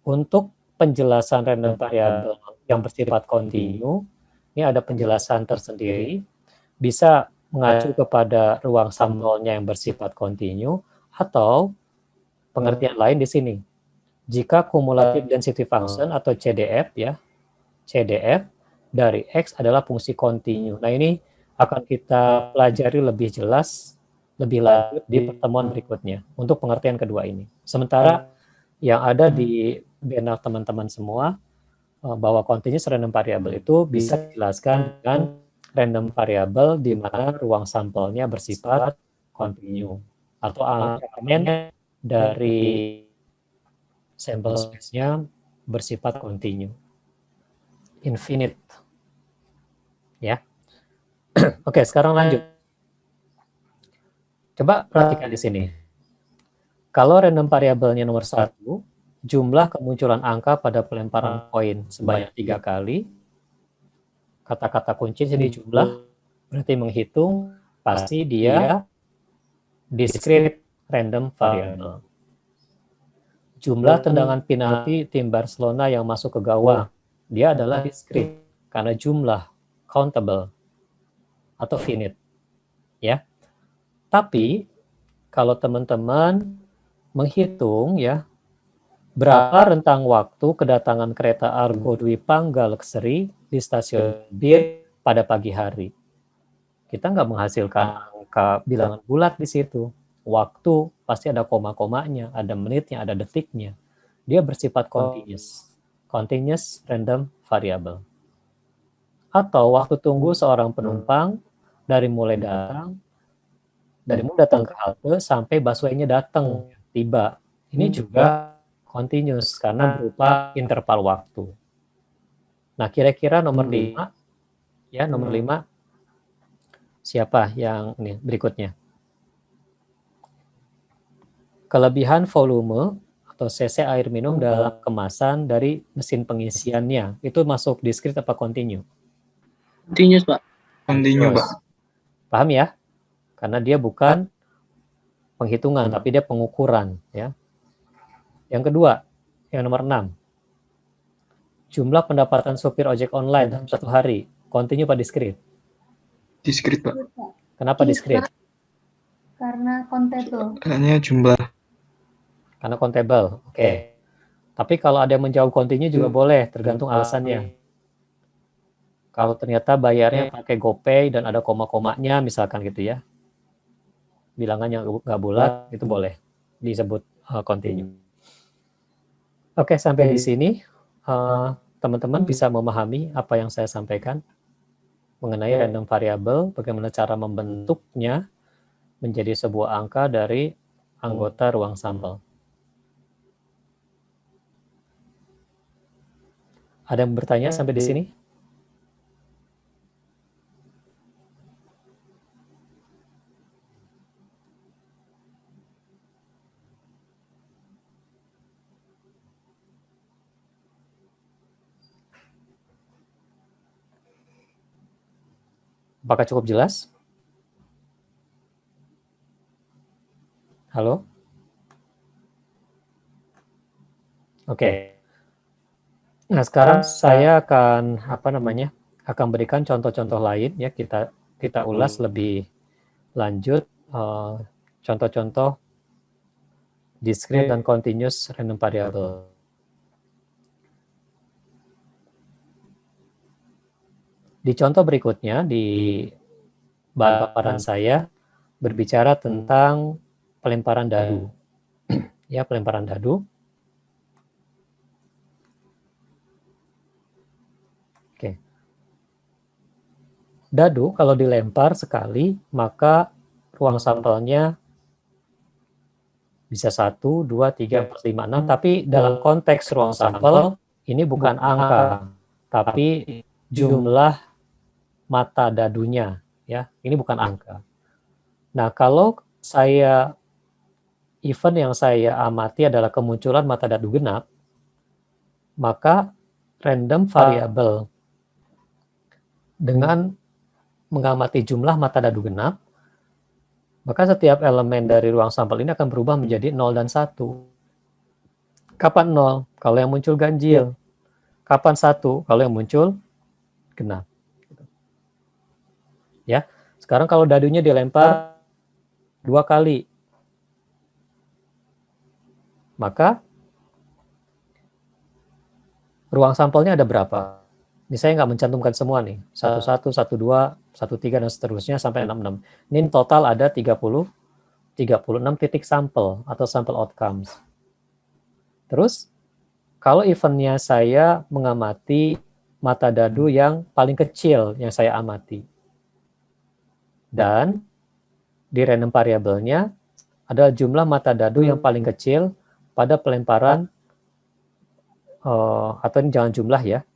untuk penjelasan random variable yang bersifat kontinu, ini ada penjelasan tersendiri, bisa mengacu kepada ruang sampelnya yang bersifat kontinu, atau pengertian lain di sini. Jika cumulative density function atau CDF ya, CDF dari X adalah fungsi kontinu. Nah, ini akan kita pelajari lebih jelas, lebih lanjut di pertemuan berikutnya untuk pengertian kedua ini. Sementara yang ada di benak teman-teman semua bahwa continuous random variable itu bisa dijelaskan dengan random variable di mana ruang sampelnya bersifat kontinu atau elemen dari sampel space-nya bersifat kontinu. Infinite. Ya. Oke, sekarang lanjut. Coba perhatikan di sini. Kalau random variabelnya nomor 1, jumlah kemunculan angka pada pelemparan koin sebanyak 3 kali. Kata-kata kunci jadi jumlah, berarti menghitung, pasti dia discrete random variable. Jumlah tendangan penalti tim Barcelona yang masuk ke gawang, dia adalah discrete karena jumlah countable atau finite. Ya. Tapi kalau teman-teman menghitung ya berapa rentang waktu kedatangan kereta Argo Dwi Panggal Luxury di stasiun Bir pada pagi hari, kita nggak menghasilkan angka bilangan bulat di situ. Waktu pasti ada koma-komanya, ada menitnya, ada detiknya. Dia bersifat continuous random variable. Atau waktu tunggu seorang penumpang dari mulai datang ke halte sampai busway-nya datang, tiba. Ini juga continuous karena berupa interval waktu. Nah, kira-kira nomor 5, ya nomor 5, siapa yang ini berikutnya? Kelebihan volume atau cc air minum dalam kemasan dari mesin pengisiannya, itu masuk discrete apa continue? Continuous, Pak. Continue, Pak. Paham ya? Karena dia bukan penghitungan, tapi dia pengukuran. Ya. Yang kedua, yang nomor 6. Jumlah pendapatan sopir ojek online dalam satu hari, continue apa discrete? Discrete, Pak. Kenapa discrete? Karena countable. Karena jumlah. Karena countable, oke. Tapi kalau ada yang menjawab continue juga boleh, tergantung alasannya. Kalau ternyata bayarnya pakai GoPay dan ada koma-komanya, misalkan gitu ya. Bilangannya nggak bulat, itu boleh disebut continue. Oke, sampai di sini teman-teman bisa memahami apa yang saya sampaikan mengenai random variable, bagaimana cara membentuknya menjadi sebuah angka dari anggota ruang sampel. Ada yang bertanya sampai di sini? Apakah cukup jelas? Halo? Oke. Nah, sekarang saya akan akan berikan contoh-contoh lain ya, kita ulas lebih lanjut contoh-contoh discrete dan continuous random variable. Di contoh berikutnya, di bahan paparan saya berbicara tentang pelemparan dadu. Ya, pelemparan dadu. Oke. Dadu kalau dilempar sekali, maka ruang sampelnya bisa 1, 2, 3, 4, 5, 6. Tapi dalam konteks ruang sampel, ini bukan angka, tapi jumlah mata dadunya, ya. Ini bukan angka. Nah, kalau event yang saya amati adalah kemunculan mata dadu genap, maka random variable dengan mengamati jumlah mata dadu genap, maka setiap elemen dari ruang sampel ini akan berubah menjadi 0 dan 1. Kapan 0? Kalau yang muncul ganjil. Kapan 1? Kalau yang muncul genap. Ya, sekarang kalau dadunya dilempar 2 kali, maka ruang sampelnya ada berapa? Ini saya nggak mencantumkan semua nih, 11, 12, 13, dan seterusnya sampai 66. Ini total ada 36 titik sampel atau sampel outcomes. Terus, kalau eventnya saya mengamati mata dadu yang paling kecil yang saya amati, dan di random variabelnya adalah jumlah mata dadu yang paling kecil pada pelemparan, atau ini jangan jumlah ya,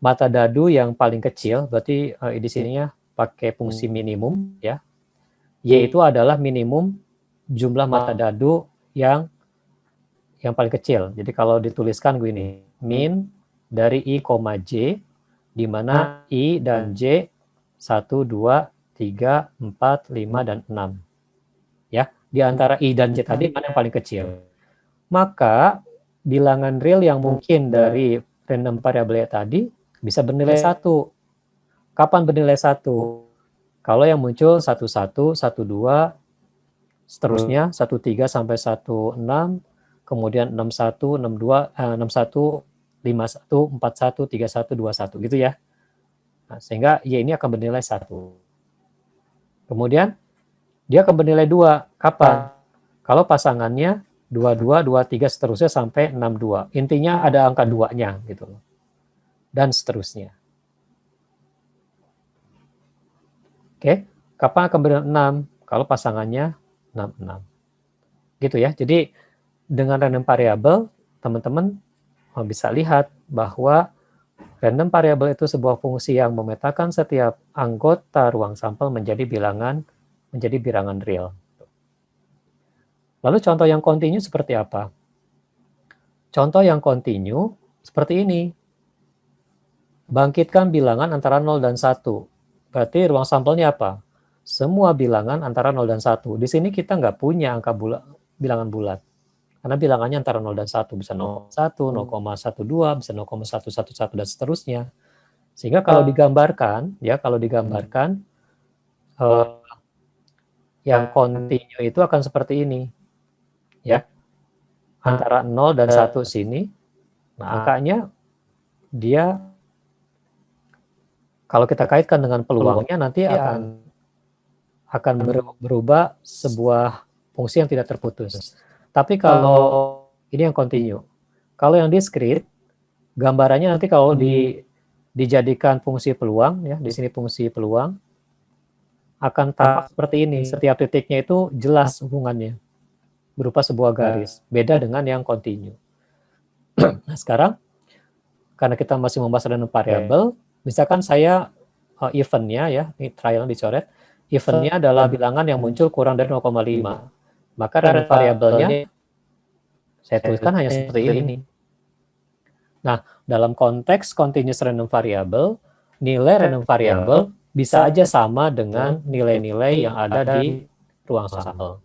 mata dadu yang paling kecil, berarti di sininya pakai fungsi minimum ya, yaitu adalah minimum jumlah mata dadu yang paling kecil. Jadi kalau dituliskan begini, min dari I, J, di mana I dan J 1, 2, 3, 4, 5, dan 6. Ya, di antara I dan J tadi mana yang paling kecil? Maka bilangan real yang mungkin dari random variable tadi bisa bernilai 1. Kapan bernilai 1? Kalau yang muncul 1, 1, 1, 2, seterusnya 1, 3 sampai 1, 6, kemudian 6, 1, 6, 2, 6, 1, 5, 1, 4, 1, 3, 1, 2, 1, gitu ya. Nah, sehingga Y ini akan bernilai 1. Kemudian dia akan bernilai 2. Kapan? Kalau pasangannya 22, 23, seterusnya sampai 62. Intinya ada angka 2-nya gitu loh. Dan seterusnya. Oke, kapan akan bernilai 6? Kalau pasangannya 66. Gitu ya. Jadi dengan random variable, teman-teman bisa lihat bahwa random variable itu sebuah fungsi yang memetakan setiap anggota ruang sampel menjadi bilangan real. Lalu contoh yang kontinu seperti apa? Contoh yang kontinu seperti ini. Bangkitkan bilangan antara 0 dan 1. Berarti ruang sampelnya apa? Semua bilangan antara 0 dan 1. Di sini kita nggak punya angka bilangan bulat. Karena bilangannya antara 0 dan 1. Bisa 0,1, 0,12, bisa 0,111, dan seterusnya. Sehingga kalau digambarkan, yang kontinu itu akan seperti ini. Ya, antara 0 dan 1 sini, nah angkanya dia, kalau kita kaitkan dengan peluangnya, nanti akan berubah sebuah fungsi yang tidak terputus. Tapi kalau ini yang kontinu, Kalau yang discrete, gambarannya nanti kalau dijadikan fungsi peluang, ya di sini fungsi peluang, akan tampak seperti ini. Setiap titiknya itu jelas hubungannya, berupa sebuah garis. Beda dengan yang kontinu. Nah, sekarang, karena kita masih membahas random variable, misalkan saya eventnya, ya, ini trial dicoret, eventnya adalah bilangan yang muncul kurang dari 0,5. Maka random variabelnya saya tuliskan hanya seperti ini. Nah, dalam konteks continuous random variable, nilai random variable bisa aja sama dengan nilai-nilai yang ada di ruang sampel.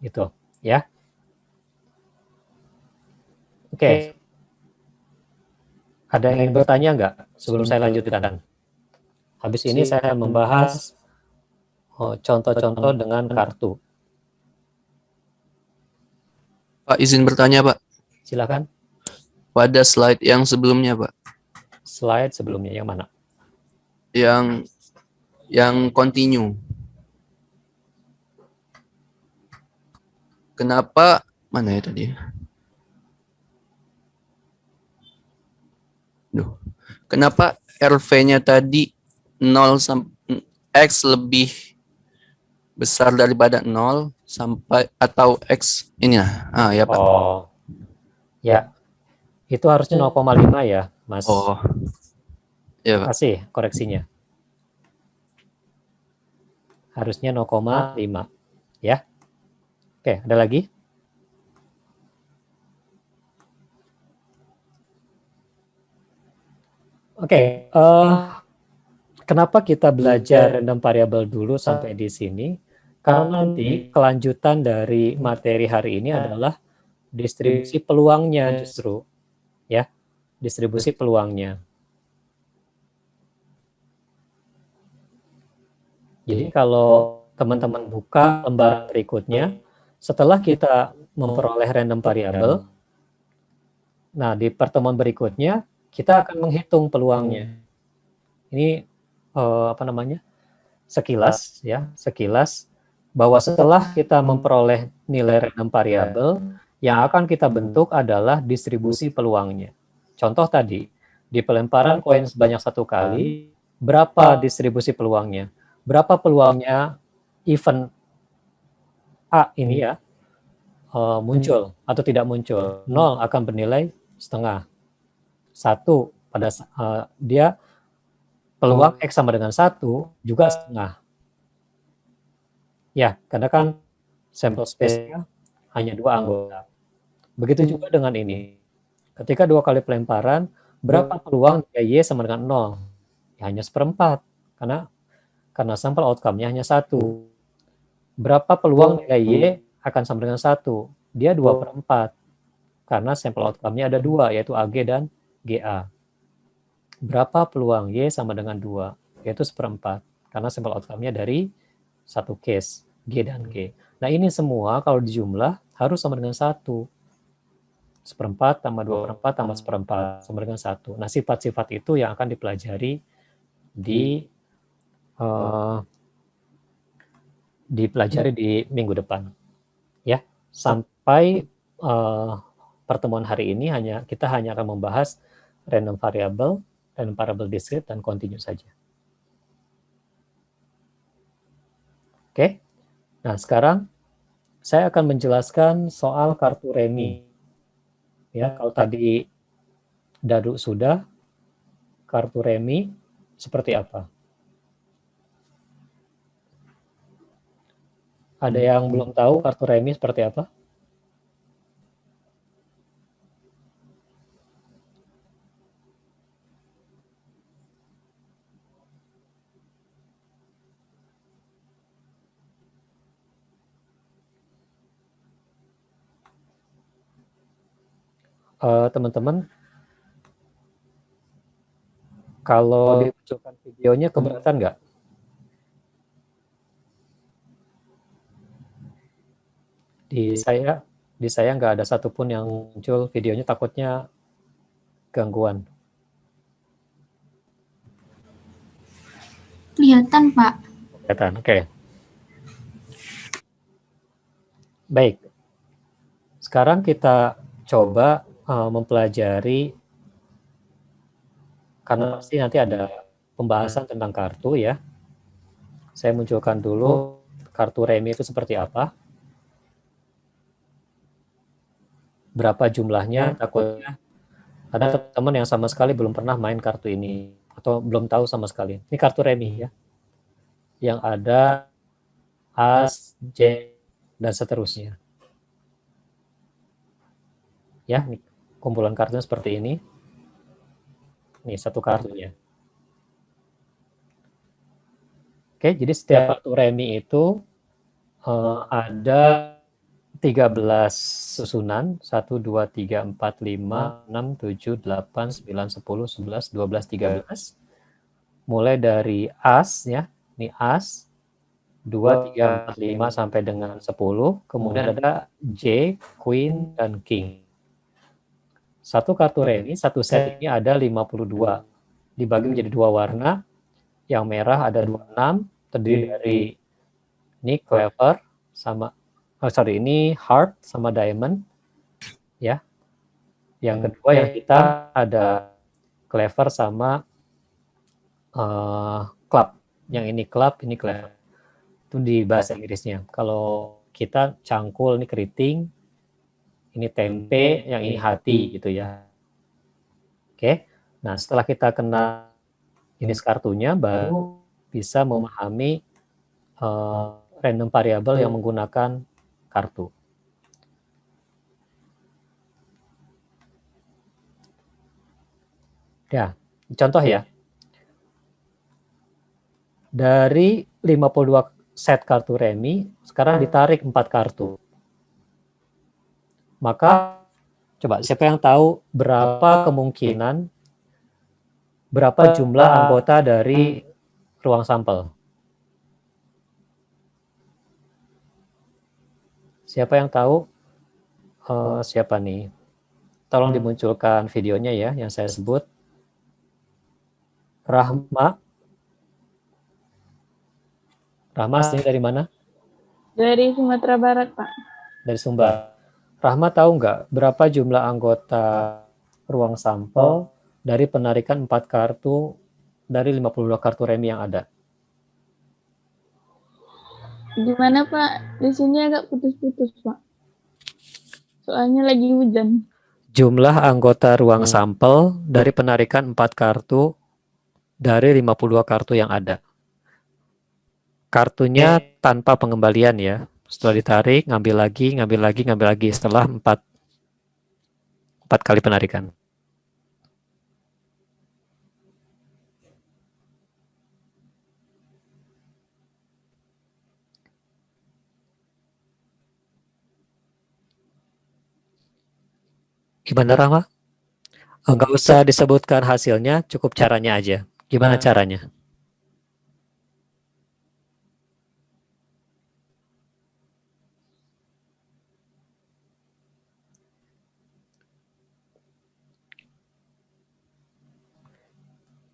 Gitu, ya. Oke. Ada yang ingin bertanya nggak sebelum saya lanjutkan? Habis ini saya membahas contoh-contoh dengan kartu. Pak, izin bertanya, Pak. Silakan. Pada slide yang sebelumnya, Pak. Slide sebelumnya yang mana? Yang continue. Kenapa mana ya tadi? Duh. Kenapa RV-nya tadi 0 sampai X lebih besar daripada 0 sampai atau X ini lah. Ya, Pak. Oh. Ya. Itu harusnya 0,5 ya, Mas. Oh. Ya, Pak. Kasih koreksinya. Harusnya 0,5. Ya. Oke, ada lagi? Oke, kenapa kita belajar random variable dulu sampai di sini? Karena nanti kelanjutan dari materi hari ini adalah distribusi peluangnya justru, ya, distribusi peluangnya. Jadi kalau teman-teman buka lembaran berikutnya, setelah kita memperoleh random variable, nah di pertemuan berikutnya kita akan menghitung peluangnya. Ini sekilas, ya, sekilas bahwa setelah kita memperoleh nilai random variable, yang akan kita bentuk adalah distribusi peluangnya. Contoh tadi, di pelemparan koin sebanyak 1 kali, berapa distribusi peluangnya? Berapa peluangnya event A ini ya muncul atau tidak muncul? 0 akan bernilai setengah. 1 pada dia peluang X sama dengan 1 juga setengah. Ya, karena kan sampel space-nya hanya 2 anggota. Begitu juga dengan ini. Ketika 2 kali pelemparan, berapa peluang Y sama dengan 0? Ya, hanya 1/4. Karena sampel outcome-nya hanya 1. Berapa peluang nilai Y akan sama dengan 1? Dia 2/4. Karena sampel outcome-nya ada 2, yaitu AG dan GA. Berapa peluang Y sama dengan 2? Yaitu 1/4. Karena sampel outcome-nya dari 1 case, G dan G. Nah, ini semua kalau dijumlah harus sama dengan 1. 1/4 tambah 2/4 tambah 1/4 sama dengan 1. Nah, sifat-sifat itu yang akan dipelajari di minggu depan. Ya, sampai pertemuan hari ini kita hanya akan membahas random variable discrete dan continue saja. Oke. Nah, sekarang saya akan menjelaskan soal kartu remi. Ya, kalau tadi Dadu sudah, kartu remi seperti apa? Ada yang belum tahu kartu remi seperti apa? Teman-teman, kalau dimunculkan videonya keberatan nggak? Di saya nggak ada satupun yang muncul videonya, takutnya gangguan. Kelihatan, Pak. Kelihatan, oke. Baik. Sekarang kita coba mempelajari, karena pasti nanti ada pembahasan tentang kartu ya. Saya munculkan dulu kartu remi itu seperti apa. Berapa jumlahnya, takutnya ada teman-teman yang sama sekali belum pernah main kartu ini atau belum tahu sama sekali. Ini kartu remi ya. Yang ada As, J, dan seterusnya. Ya, nih, kumpulan kartunya seperti ini. Nih, satu kartunya. Oke, jadi setiap kartu remi itu ada 13 susunan, 1, 2, 3, 4, 5, 6, 7, 8, 9, 10, 11, 12, 13. Mulai dari As, ya, ini As, 2, 3, 4, 5, sampai dengan 10. Kemudian ada J, Queen, dan King. Satu kartu remi, satu set ini ada 52. Dibagi menjadi 2 warna. Yang merah ada 26, terdiri dari ini clever sama ini heart sama diamond ya. Yang kedua yang kita ada clever sama club. Yang ini club, ini clever. Itu di bahasa Inggrisnya. Kalau kita cangkul, ini keriting, ini tempe, yang ini hati gitu ya. Oke. Nah, setelah kita kenal jenis kartunya, baru bisa memahami random variable yang menggunakan kartu. Ya, contoh ya. Dari 52 set kartu remi, sekarang ditarik 4 kartu. Maka, coba siapa yang tahu berapa kemungkinan, berapa jumlah anggota dari ruang sampel? Siapa yang tahu? Siapa nih? Tolong dimunculkan videonya ya, yang saya sebut. Rahma. Rahma asli dari mana? Dari Sumatera Barat, Pak. Dari Sumbar. Rahma tahu nggak berapa jumlah anggota ruang sampel dari penarikan 4 kartu dari 52 kartu remi yang ada? Gimana, Pak? Di sini agak putus-putus, Pak. Soalnya lagi hujan. Jumlah anggota ruang sampel dari penarikan 4 kartu dari 52 kartu yang ada. Kartunya tanpa pengembalian ya. Setelah ditarik, ngambil lagi, ngambil lagi, ngambil lagi. Setelah 4 kali penarikan. Gimana Rahma? Enggak usah disebutkan hasilnya, cukup caranya aja. Gimana caranya?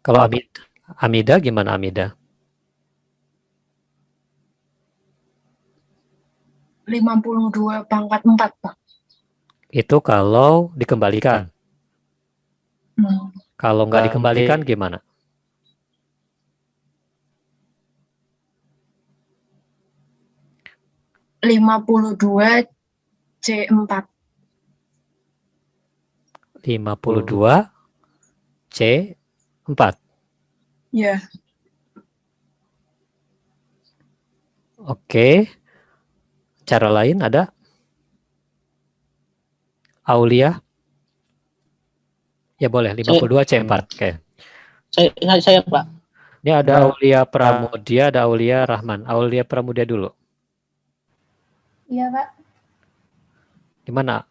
Kalau Amida gimana Amida? 52 pangkat 4, Pak. Itu kalau dikembalikan. Kalau nggak dikembalikan gimana? (52 C4). 52 C4. Ya. Oke. Cara lain ada? Aulia? Ya boleh, 52 C4. Oke. Saya Pak. Ini ada Aulia Pramudia, ada Aulia Rahman. Aulia Pramudia dulu. Iya, Pak. Gimana?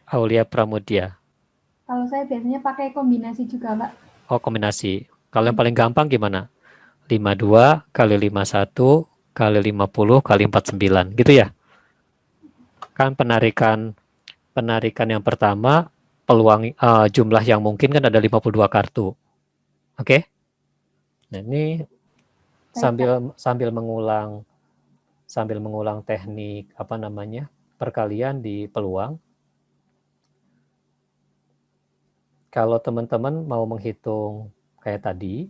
Aulia Pramudia. Kalau saya biasanya pakai kombinasi juga, Pak. Oh, kombinasi. Kalau yang paling gampang gimana? 52 kali 51 kali 50 kali 49. Gitu ya? Kan penarikan yang pertama, peluang jumlah yang mungkin kan ada 52 kartu. Oke? Nah, ini sambil mengulang sambil mengulang teknik perkalian di peluang. Kalau teman-teman mau menghitung kayak tadi,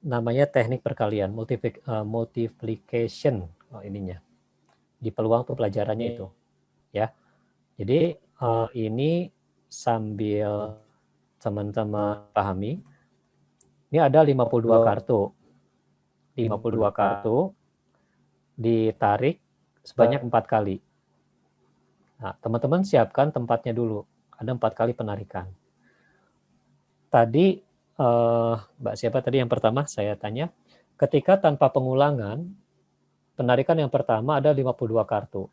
namanya teknik perkalian, multiplication ininya. Di peluang tuh pelajarannya itu, ya. Jadi ini sambil teman-teman pahami, ini ada 52 kartu. 52 kartu ditarik sebanyak 4 kali. Nah, teman-teman siapkan tempatnya dulu. Ada 4 kali penarikan. Tadi Mbak siapa tadi yang pertama saya tanya, ketika tanpa pengulangan, penarikan yang pertama ada 52 kartu.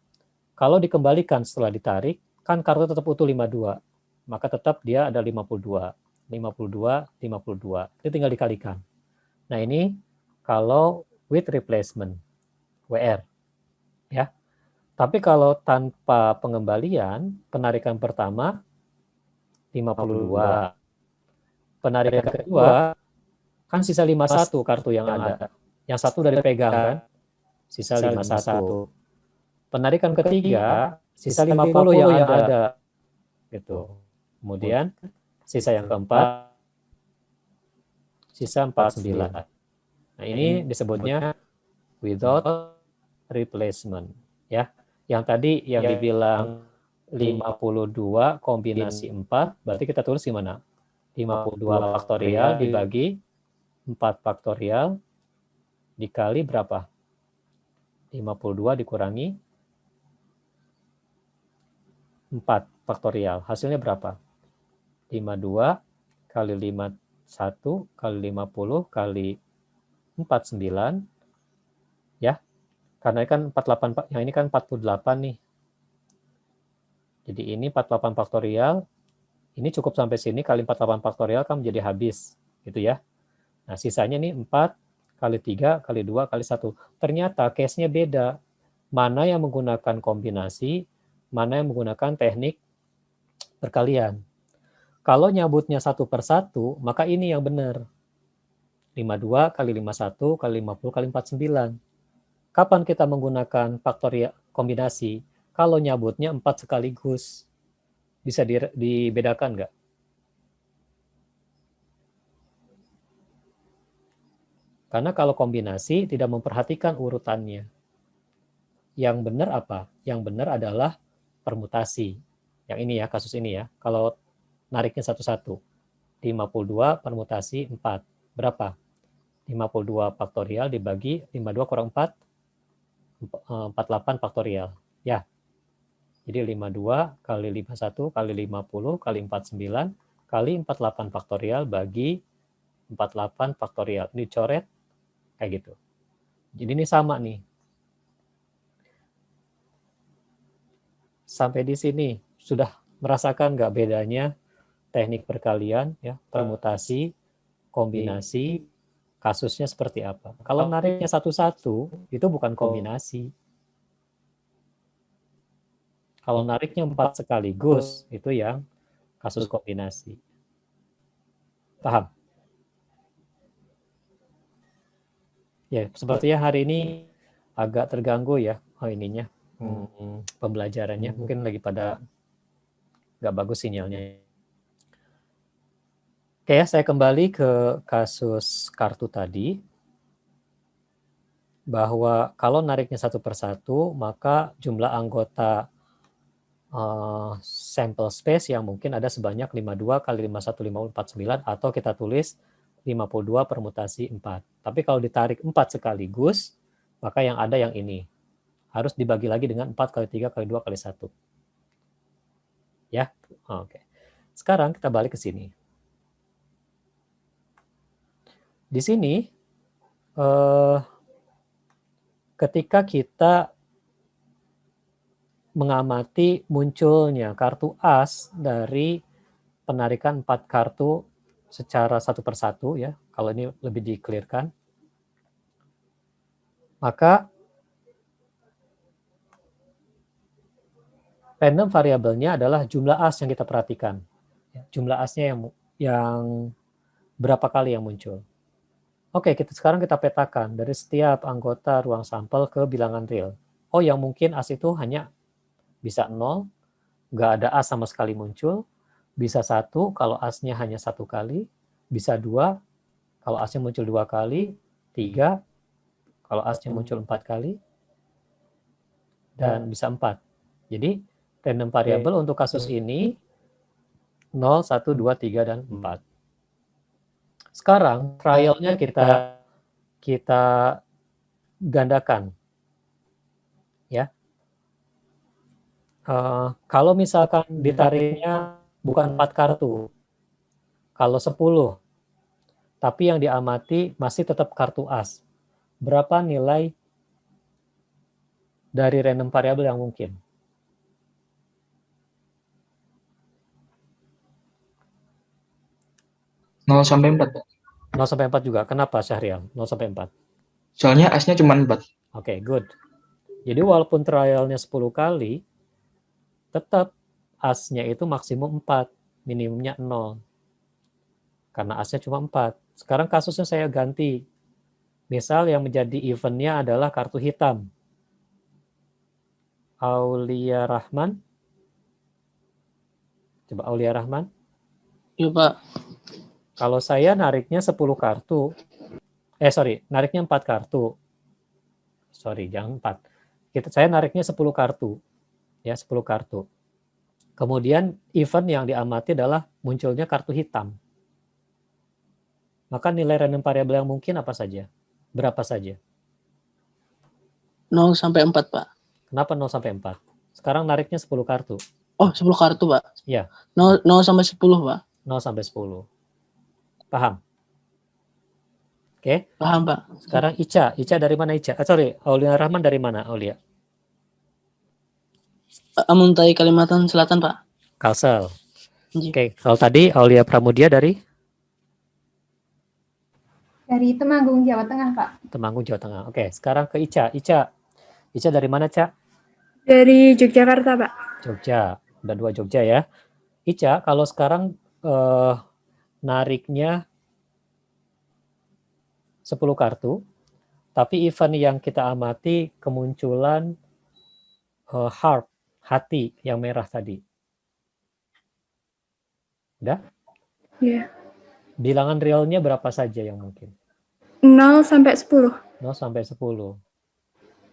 Kalau dikembalikan setelah ditarik, kan kartu tetap utuh 52. Maka tetap dia ada 52. 52, 52. Itu tinggal dikalikan. Nah ini kalau with replacement, WR. Ya. Tapi kalau tanpa pengembalian, penarikan pertama 52. Penarikan kedua, kan sisa 51 kartu yang ada. Yang satu udah dipegang kan? Sisa 51. Penarikan ketiga, sisa 50 yang ada. Gitu. Kemudian sisa yang keempat, sisa 49. Nah ini disebutnya without replacement. Ya. Yang tadi yang dibilang 52 kombinasi 4, berarti kita tulis gimana? 52 faktorial dibagi 4 faktorial dikali berapa? 52 dikurangi 4 faktorial. Hasilnya berapa? 52 kali 51 kali 50 kali 49. Ya. Karena kan 48, yang ini kan 48 nih. Jadi ini 48 faktorial. Ini cukup sampai sini, kali 48 faktorial kan menjadi habis, gitu ya. Nah, sisanya nih 4 kali 3 kali 2 kali 1. Ternyata case-nya beda. Mana yang menggunakan kombinasi, mana yang menggunakan teknik perkalian. Kalau nyabutnya satu per satu, maka ini yang benar. 52 kali 51 kali 50 kali 49. Kapan kita menggunakan faktorial kombinasi? Kalau nyabutnya 4 sekaligus. Bisa dibedakan nggak? Karena kalau kombinasi tidak memperhatikan urutannya. Yang benar apa? Yang benar adalah permutasi. Yang ini ya, kasus ini ya. Kalau nariknya satu-satu. 52 permutasi 4. Berapa? 52 faktorial dibagi 52 kurang 4. 48 faktorial. Ya. Jadi 52 kali 51 kali 50 kali 49 kali 48 faktorial bagi 48 faktorial. Ini coret kayak gitu. Jadi ini sama nih. Sampai di sini sudah merasakan nggak bedanya teknik perkalian, ya, permutasi, kombinasi, kasusnya seperti apa? Kalau nariknya satu-satu itu bukan kombinasi. Kalau nariknya 4 sekaligus, itu yang kasus kombinasi. Paham? Ya, sepertinya hari ini agak terganggu ya, ininya, pembelajarannya. Mungkin lagi pada nggak bagus sinyalnya. Oke ya, saya kembali ke kasus kartu tadi. Bahwa kalau nariknya satu per satu, maka jumlah anggota sample space yang mungkin ada sebanyak 52 kali 51, 50, 49, atau kita tulis 52 permutasi 4. Tapi kalau ditarik 4 sekaligus, maka yang ada yang ini. Harus dibagi lagi dengan 4 kali 3 kali 2 kali 1. Ya, oke. Sekarang kita balik ke sini. Di sini, ketika kita mengamati munculnya kartu as dari penarikan 4 kartu secara satu per satu, ya, kalau ini lebih di-clear-kan, maka random variabelnya adalah jumlah as yang kita perhatikan. Jumlah asnya yang berapa kali yang muncul. Oke, sekarang kita petakan dari setiap anggota ruang sampel ke bilangan real. Oh, yang mungkin as itu hanya bisa 0, nggak ada as sama sekali muncul, bisa 1 kalau asnya hanya 1 kali, bisa 2 kalau asnya muncul 2 kali, 3 kalau asnya muncul 4 kali, dan bisa 4. Jadi, random variable untuk kasus ini 0, 1, 2, 3, dan 4. Sekarang, trialnya kita gandakan. Ya. Kalau misalkan ditariknya bukan 4 kartu, kalau 10, tapi yang diamati masih tetap kartu as, berapa nilai dari random variable yang mungkin? 0 sampai 4, Pak. 0 sampai 4 juga. Kenapa, Syahrial? 0 sampai 4. Soalnya asnya cuma 4. Oke, good. Jadi walaupun trialnya 10 kali, tetap asnya itu maksimum 4, minimumnya 0. Karena asnya cuma 4. Sekarang kasusnya saya ganti. Misal yang menjadi eventnya adalah kartu hitam. Aulia Rahman. Coba Aulia Rahman. Iya, Pak. Kalau saya nariknya 10 kartu. Nariknya 4 kartu. Jangan 4. Saya nariknya 10 kartu. Ya, 10 kartu. Kemudian event yang diamati adalah munculnya kartu hitam. Maka nilai random variable yang mungkin apa saja? Berapa saja? 0 sampai 4, Pak. Kenapa 0 sampai 4? Sekarang nariknya 10 kartu. Oh, 10 kartu, Pak. Ya. 0 sampai 10, Pak. 0 sampai 10. Paham? Oke. Paham, Pak. Sekarang Ica. Ica dari mana Ica? Aulia Rahman dari mana Aulia? Amuntai Kalimantan Selatan, Pak. Kalsel. Oke. Kalau tadi Aulia Pramudia dari? Dari Temanggung, Jawa Tengah, Pak. Temanggung, Jawa Tengah. Oke. Sekarang ke Ica. Ica dari mana, Ca? Dari Yogyakarta, Pak. Jogja. Udah 2 Jogja ya. Ica, kalau sekarang nariknya 10 kartu, tapi event yang kita amati kemunculan heart, hati yang merah tadi. Udah? Iya. Bilangan realnya berapa saja yang mungkin? 0 sampai 10. 0 sampai 10.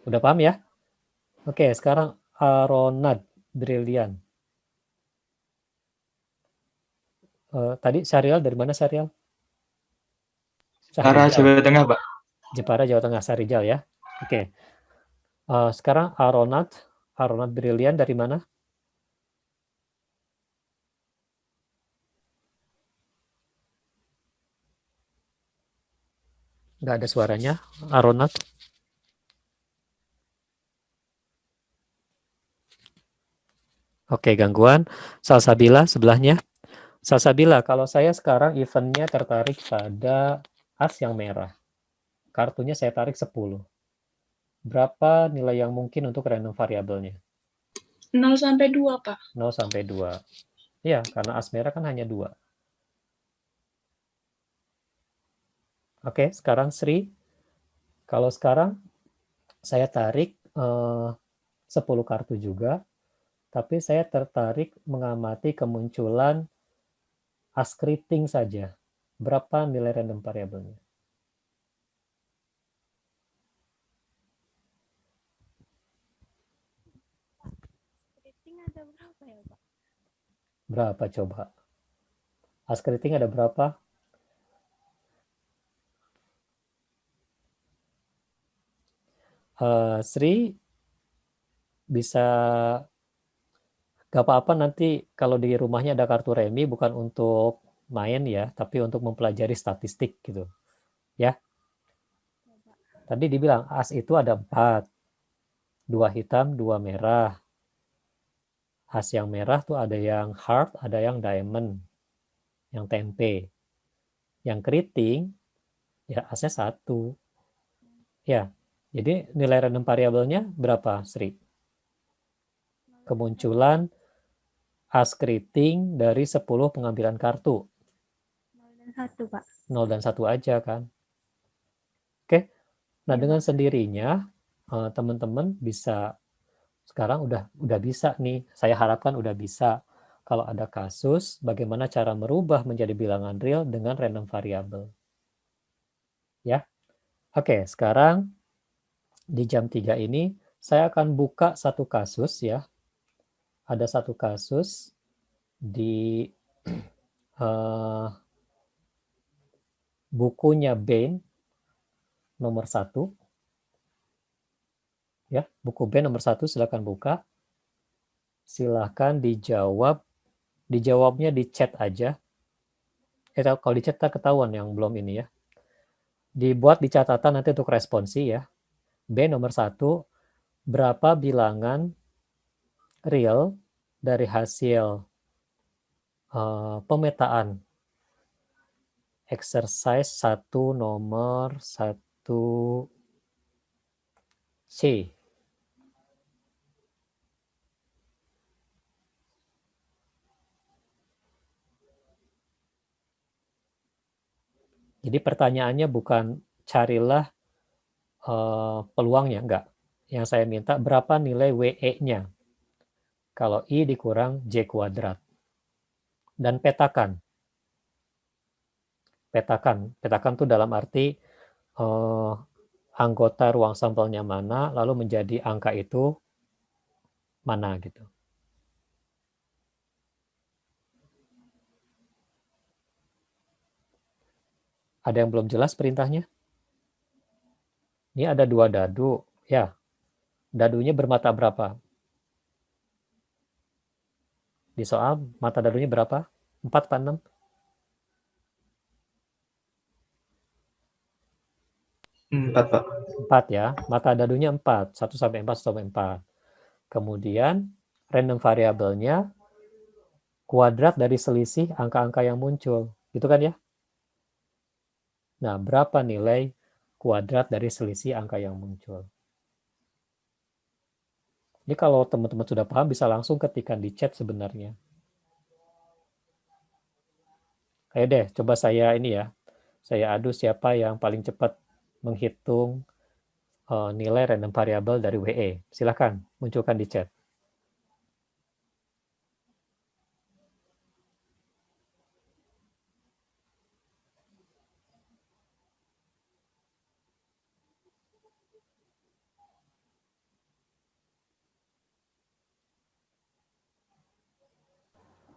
Udah paham ya? Oke, sekarang Aronad Brilian. Tadi Syarial dari mana Syarial? Jepara, Jawa Tengah, Pak. Jepara, Jawa Tengah, Sarijal ya. Oke. Sekarang Aronad Brilian dari mana? Nggak ada suaranya, Aronad. Oke, gangguan. Salsabila sebelahnya. Salsabila, kalau saya sekarang eventnya tertarik pada as yang merah. Kartunya saya tarik 10. Berapa nilai yang mungkin untuk random variabelnya? 0 sampai 2, Pak. 0 sampai 2. Ya, karena as merah kan hanya 2. Oke, sekarang Sri. Kalau sekarang saya tarik 10 kartu juga, tapi saya tertarik mengamati kemunculan as keriting saja. Berapa nilai random variabelnya? Berapa coba? As keriting ada berapa? Sri bisa gak apa-apa nanti kalau di rumahnya ada kartu remi bukan untuk main ya, tapi untuk mempelajari statistik gitu. Ya. Tadi dibilang as itu ada 4. 2 hitam, 2 merah. As yang merah tuh ada yang heart, ada yang diamond, yang tempe. Yang keriting, ya asnya 1. Ya, jadi nilai random variabelnya berapa, Sri? kemunculan as keriting dari 10 pengambilan kartu. 0 dan 1, Pak. 0 dan 1 aja kan. Oke. Nah, dengan sendirinya teman-teman bisa sekarang udah bisa nih. Saya harapkan udah bisa. Kalau ada kasus, bagaimana cara merubah menjadi bilangan real dengan random variable. Ya. Oke, sekarang di jam 3 ini saya akan buka satu kasus ya. Ada satu kasus di bukunya Bain nomor 1. Ya, buku Bain nomor 1 silakan buka. Silakan dijawabnya di chat aja. Kalau di chat ketahuan yang belum ini ya. Dibuat di catatan nanti untuk responsi ya. B nomor 1, berapa bilangan real dari hasil pemetaan exercise 1 nomor 1C. Jadi pertanyaannya bukan carilah peluangnya, enggak. Yang saya minta berapa nilai WE-nya. Kalau I dikurang J kuadrat. Dan petakan. Petakan itu dalam arti anggota ruang sampelnya mana, lalu menjadi angka itu mana gitu. Ada yang belum jelas perintahnya? Ini ada 2 dadu. Ya, dadunya bermata berapa? Di soal, mata dadunya berapa? 4 atau 6? 4, Pak. 4 ya. Mata dadunya 4. 1 sampai 4, 1 sampai 4. Kemudian, random variabelnya kuadrat dari selisih angka-angka yang muncul. Gitu kan ya? Nah, berapa nilai kuadrat dari selisih angka yang muncul? Ini kalau teman-teman sudah paham, bisa langsung ketikkan di chat sebenarnya. Ayo deh, coba saya ini ya. Saya adu siapa yang paling cepat menghitung nilai random variable dari WE. Silakan, munculkan di chat.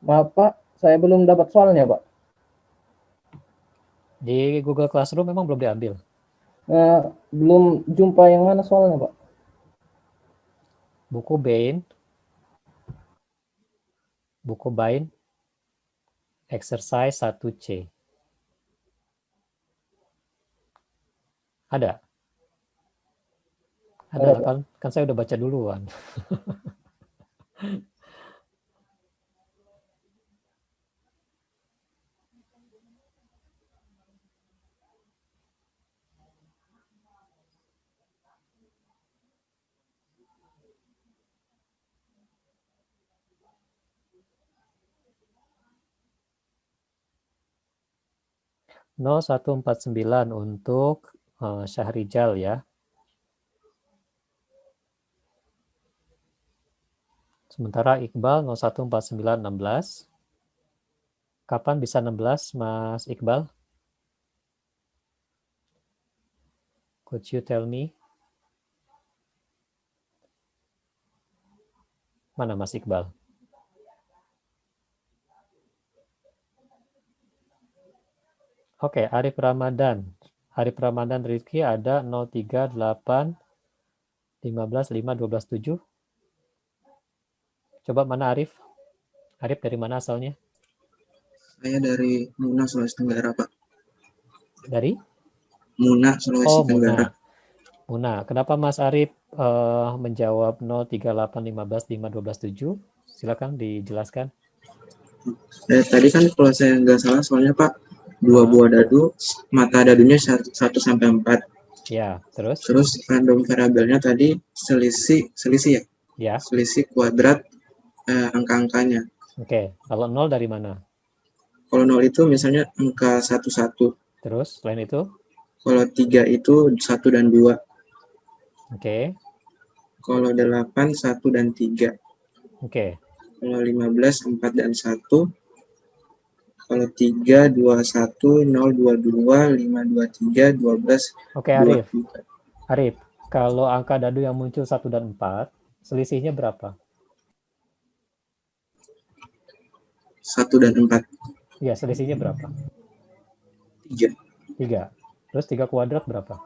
Maaf Pak, saya belum dapat soalnya Pak. Di Google Classroom memang belum diambil. Belum jumpa yang mana soalnya Pak. Buku Bain, exercise 1C. Ada? Ada kan saya udah baca duluan. No 149 untuk Syahrijal ya. Sementara Iqbal 014916. Kapan bisa 16, Mas Iqbal? Could you tell me? Mana Mas Iqbal? Oke, Arif Ramadan. Arif Ramadan Rizky ada 038 15 5 12 7. Coba mana Arif? Arif dari mana asalnya? Saya dari Muna, Sulawesi Tenggara, Pak. Dari? Muna, Sulawesi Tenggara. Muna. Kenapa Mas Arif menjawab 038 15 5 12 7? Silakan dijelaskan. Tadi kan kalau saya nggak salah soalnya Pak, 2 buah dadu, mata dadunya 1 sampai 4. Ya, terus? Terus random variabelnya tadi selisih ya? Ya. Selisih kuadrat angka-angkanya. Oke, kalau 0 dari mana? Kalau 0 itu misalnya angka 11. Terus selain itu? Kalau 3 itu 1 dan 2. Oke. Kalau 8, 1 dan 3. Oke. Kalau 15, 4 dan 1. Kalau 3, 21, 0, 22, 5, 23, 12, Oke, 2. Arif, kalau angka dadu yang muncul 1 dan 4, selisihnya berapa? 1 dan 4. Iya, selisihnya berapa? 3. 3. Terus 3 kuadrat berapa?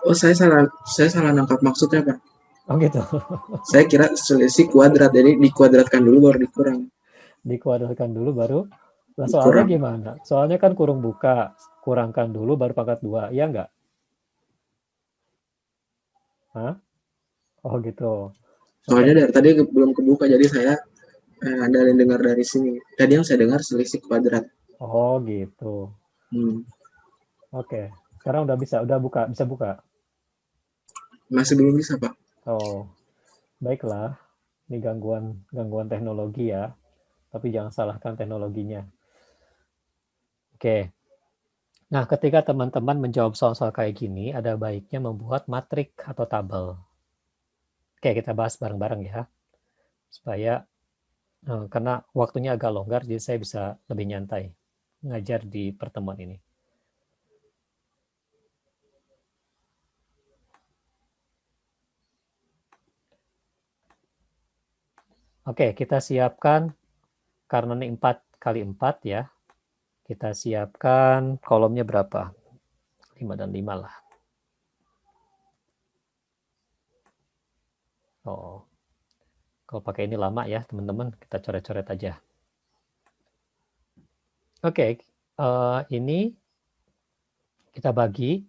Oh, saya salah nangkap maksudnya, Pak. Oh gitu. Saya kira selisih kuadrat, jadi dikuadratkan dulu baru dikurang. Dikuadratkan dulu baru. Nah, soalnya gimana? Soalnya kan kurung buka, kurangkan dulu baru pangkat 2, iya enggak? Hah? Oh gitu. Soalnya dari tadi belum kebuka, jadi saya ada yang dengar dari sini. Tadi yang saya dengar selisih kuadrat. Oh gitu. Oke. Sekarang udah bisa buka. Masih belum bisa, Pak. Oh, baiklah. Ini gangguan teknologi ya. Tapi jangan salahkan teknologinya. Oke. Nah, ketika teman-teman menjawab soal-soal kayak gini, ada baiknya membuat matrik atau tabel. Oke, kita bahas bareng-bareng ya. Supaya, karena waktunya agak longgar, jadi saya bisa lebih nyantai ngajar di pertemuan ini. Oke, kita siapkan, karena ini 4 kali 4 ya, kita siapkan kolomnya berapa? 5 dan 5 lah. Oh, kalau pakai ini lama ya teman-teman, kita coret-coret aja. Oke, ini kita bagi,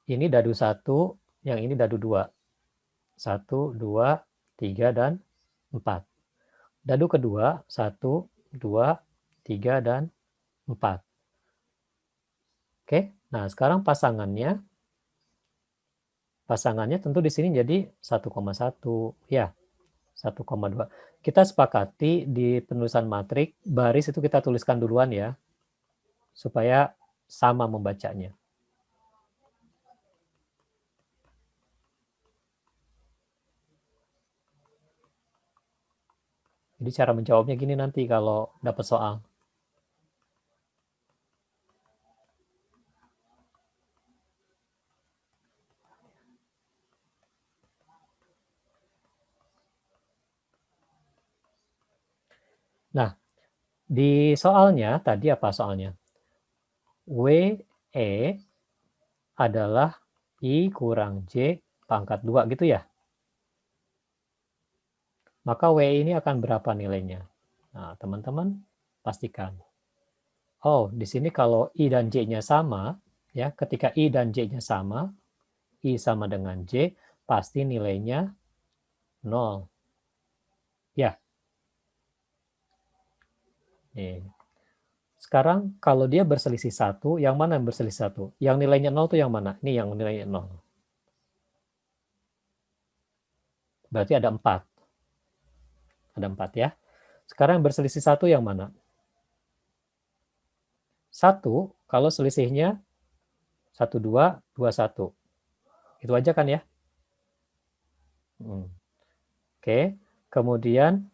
ini dadu 1, yang ini dadu 2. 1, 2, 3, dan 4. Dadu kedua, 1, 2, 3, dan 4. Oke, nah sekarang pasangannya tentu di sini jadi 1,1, ya, 1,2. Kita sepakati di penulisan matrik, baris itu kita tuliskan duluan ya, supaya sama membacanya. Jadi cara menjawabnya gini nanti kalau dapat soal. Nah, di soalnya, tadi apa soalnya? WE adalah I kurang J pangkat 2 gitu ya? Maka WE ini akan berapa nilainya? Nah, teman-teman pastikan. Oh, di sini kalau I dan J-nya sama, ya, ketika I dan J-nya sama, I sama dengan J, pasti nilainya 0. Ya. Nih. Sekarang kalau dia berselisih 1, yang mana yang berselisih 1? Yang nilainya 0 itu yang mana? Ini yang nilainya 0. Berarti ada 4. Ada 4 ya. Sekarang yang berselisih 1 yang mana? 1, kalau selisihnya 1, 2, 2, 1. Itu aja kan ya? Oke. Kemudian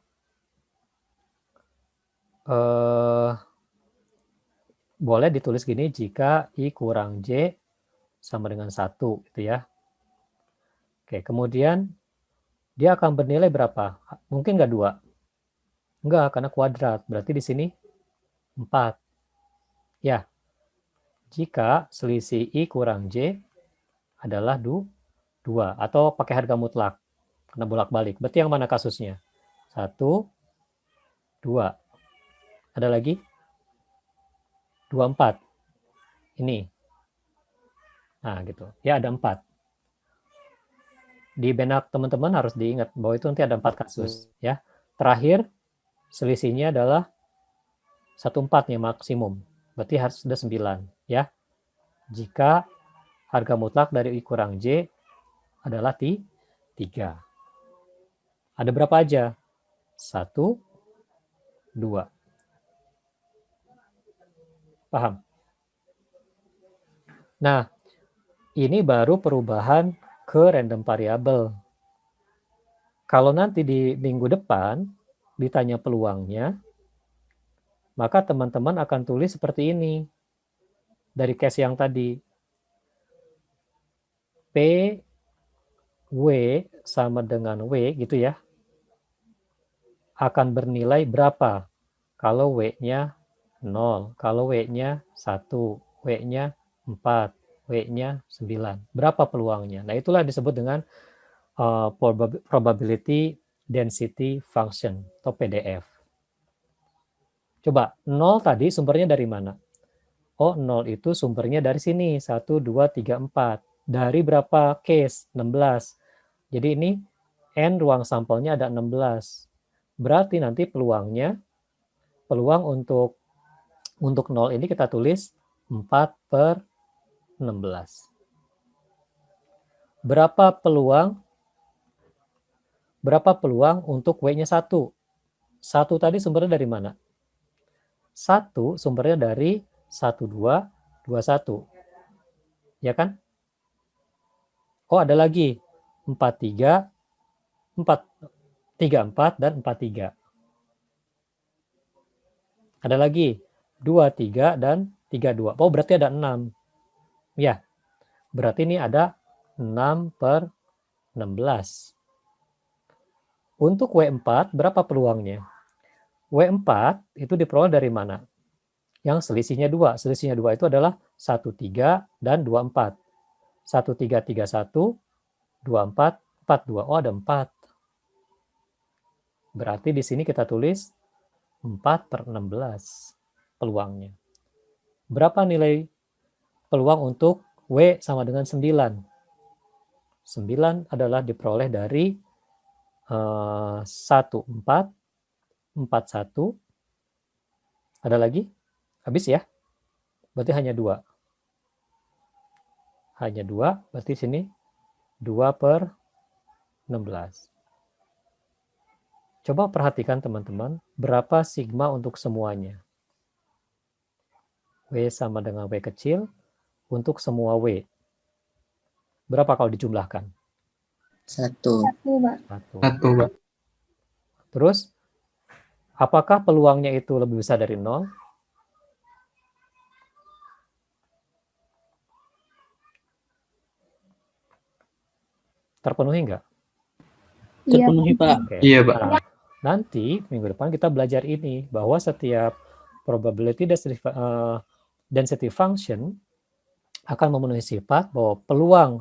boleh ditulis gini, jika I kurang J sama dengan 1 gitu ya. Oke, kemudian dia akan bernilai berapa? Mungkin nggak 2? Enggak, karena kuadrat. Berarti di sini 4. Ya. Jika selisih I kurang J adalah 2. Atau pakai harga mutlak. Karena bolak-balik. Berarti yang mana kasusnya? 1, 2. Ada lagi? 2, 4. Ini. Nah, gitu. Ya, ada 4. Di benak teman-teman harus diingat bahwa itu nanti ada 4 kasus. Ya. Terakhir, selisihnya adalah 1/4 nya maksimum. Berarti harus sudah 9. Ya. Jika harga mutlak dari I kurang J adalah 3. Ada berapa aja? 1, 2. Paham? Nah, ini baru perubahan ke random variable. Kalau nanti di minggu depan ditanya peluangnya, maka teman-teman akan tulis seperti ini. Dari case yang tadi. P, W sama dengan W gitu ya. Akan bernilai berapa? Kalau W-nya 0, kalau W-nya 1, W-nya 4, W-nya 9. Berapa peluangnya? Nah, itulah disebut dengan probability density function atau PDF. Coba 0 tadi sumbernya dari mana? Oh, 0 itu sumbernya dari sini. 1, 2, 3, 4. Dari berapa case? 16. Jadi ini N ruang sampelnya ada 16. Berarti nanti peluang untuk 0 ini kita tulis 4/16. Berapa peluang untuk W-nya 1? 1 tadi sumbernya dari mana? 1 sumbernya dari 1, 2, 2, 1. Ya kan? Oh, ada lagi. 4, 3, 4, dan 4, 3. Ada lagi. 2, 3, dan 3, 2. Oh, berarti ada 6. Ya. Berarti ini ada 6/16. Untuk W4, berapa peluangnya? W4 itu diperoleh dari mana? Yang selisihnya 2. Selisihnya 2 itu adalah 1, 3, dan 2, 4. 1, 3, 3, 1, 2, 4, 4, 2. Oh, ada 4. Berarti di sini kita tulis 4/16 peluangnya. Berapa nilai peluang untuk W sama dengan 9? 9 adalah diperoleh dari 1, 4, 4, 1. Ada lagi? Habis ya? Berarti hanya 2. Hanya 2, berarti sini 2/16. Coba perhatikan teman-teman, berapa sigma untuk semuanya? W sama dengan W kecil untuk semua W. Berapa kalau dijumlahkan? 1. 1. 1, Pak. Terus, apakah peluangnya itu lebih besar dari 0? Terpenuhi nggak? Terpenuhi, Pak. Oke. Iya, Pak. Nah, nanti minggu depan kita belajar ini, bahwa setiap probability density function akan memenuhi sifat bahwa peluang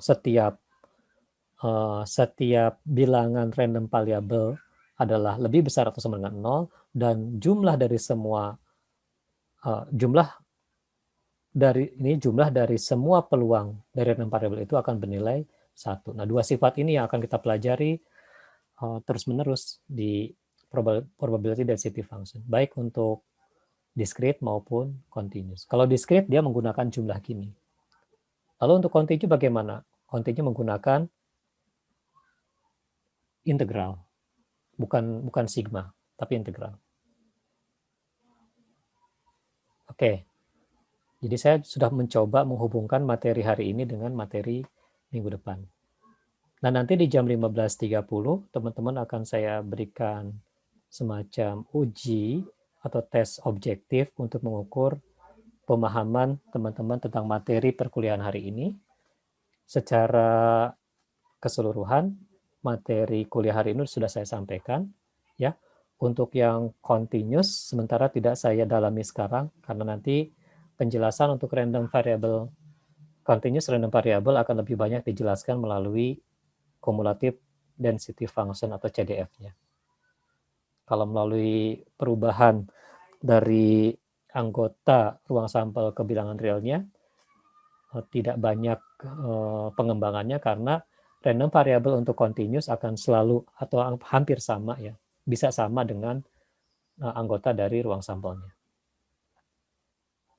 setiap bilangan random variable adalah lebih besar atau sama dengan 0, dan jumlah dari semua jumlah dari semua peluang dari random variable itu akan bernilai 1. Nah, dua sifat ini yang akan kita pelajari terus-menerus di probability density function, baik untuk discrete maupun continuous. Kalau discrete dia menggunakan jumlah gini. Lalu untuk continue bagaimana? Continue menggunakan integral. Bukan sigma, tapi integral. Oke. Jadi saya sudah mencoba menghubungkan materi hari ini dengan materi minggu depan. Nah, nanti di jam 15.30 teman-teman akan saya berikan semacam uji atau tes objektif untuk mengukur pemahaman teman-teman tentang materi perkuliahan hari ini. Secara keseluruhan, materi kuliah hari ini sudah saya sampaikan. Ya, untuk yang continuous, sementara tidak saya dalami sekarang, karena nanti penjelasan untuk continuous random variable akan lebih banyak dijelaskan melalui cumulative density function atau CDF-nya. Kalau melalui perubahan dari anggota ruang sampel ke bilangan realnya, tidak banyak pengembangannya karena random variable untuk continuous akan selalu atau hampir sama ya, bisa sama dengan anggota dari ruang sampelnya.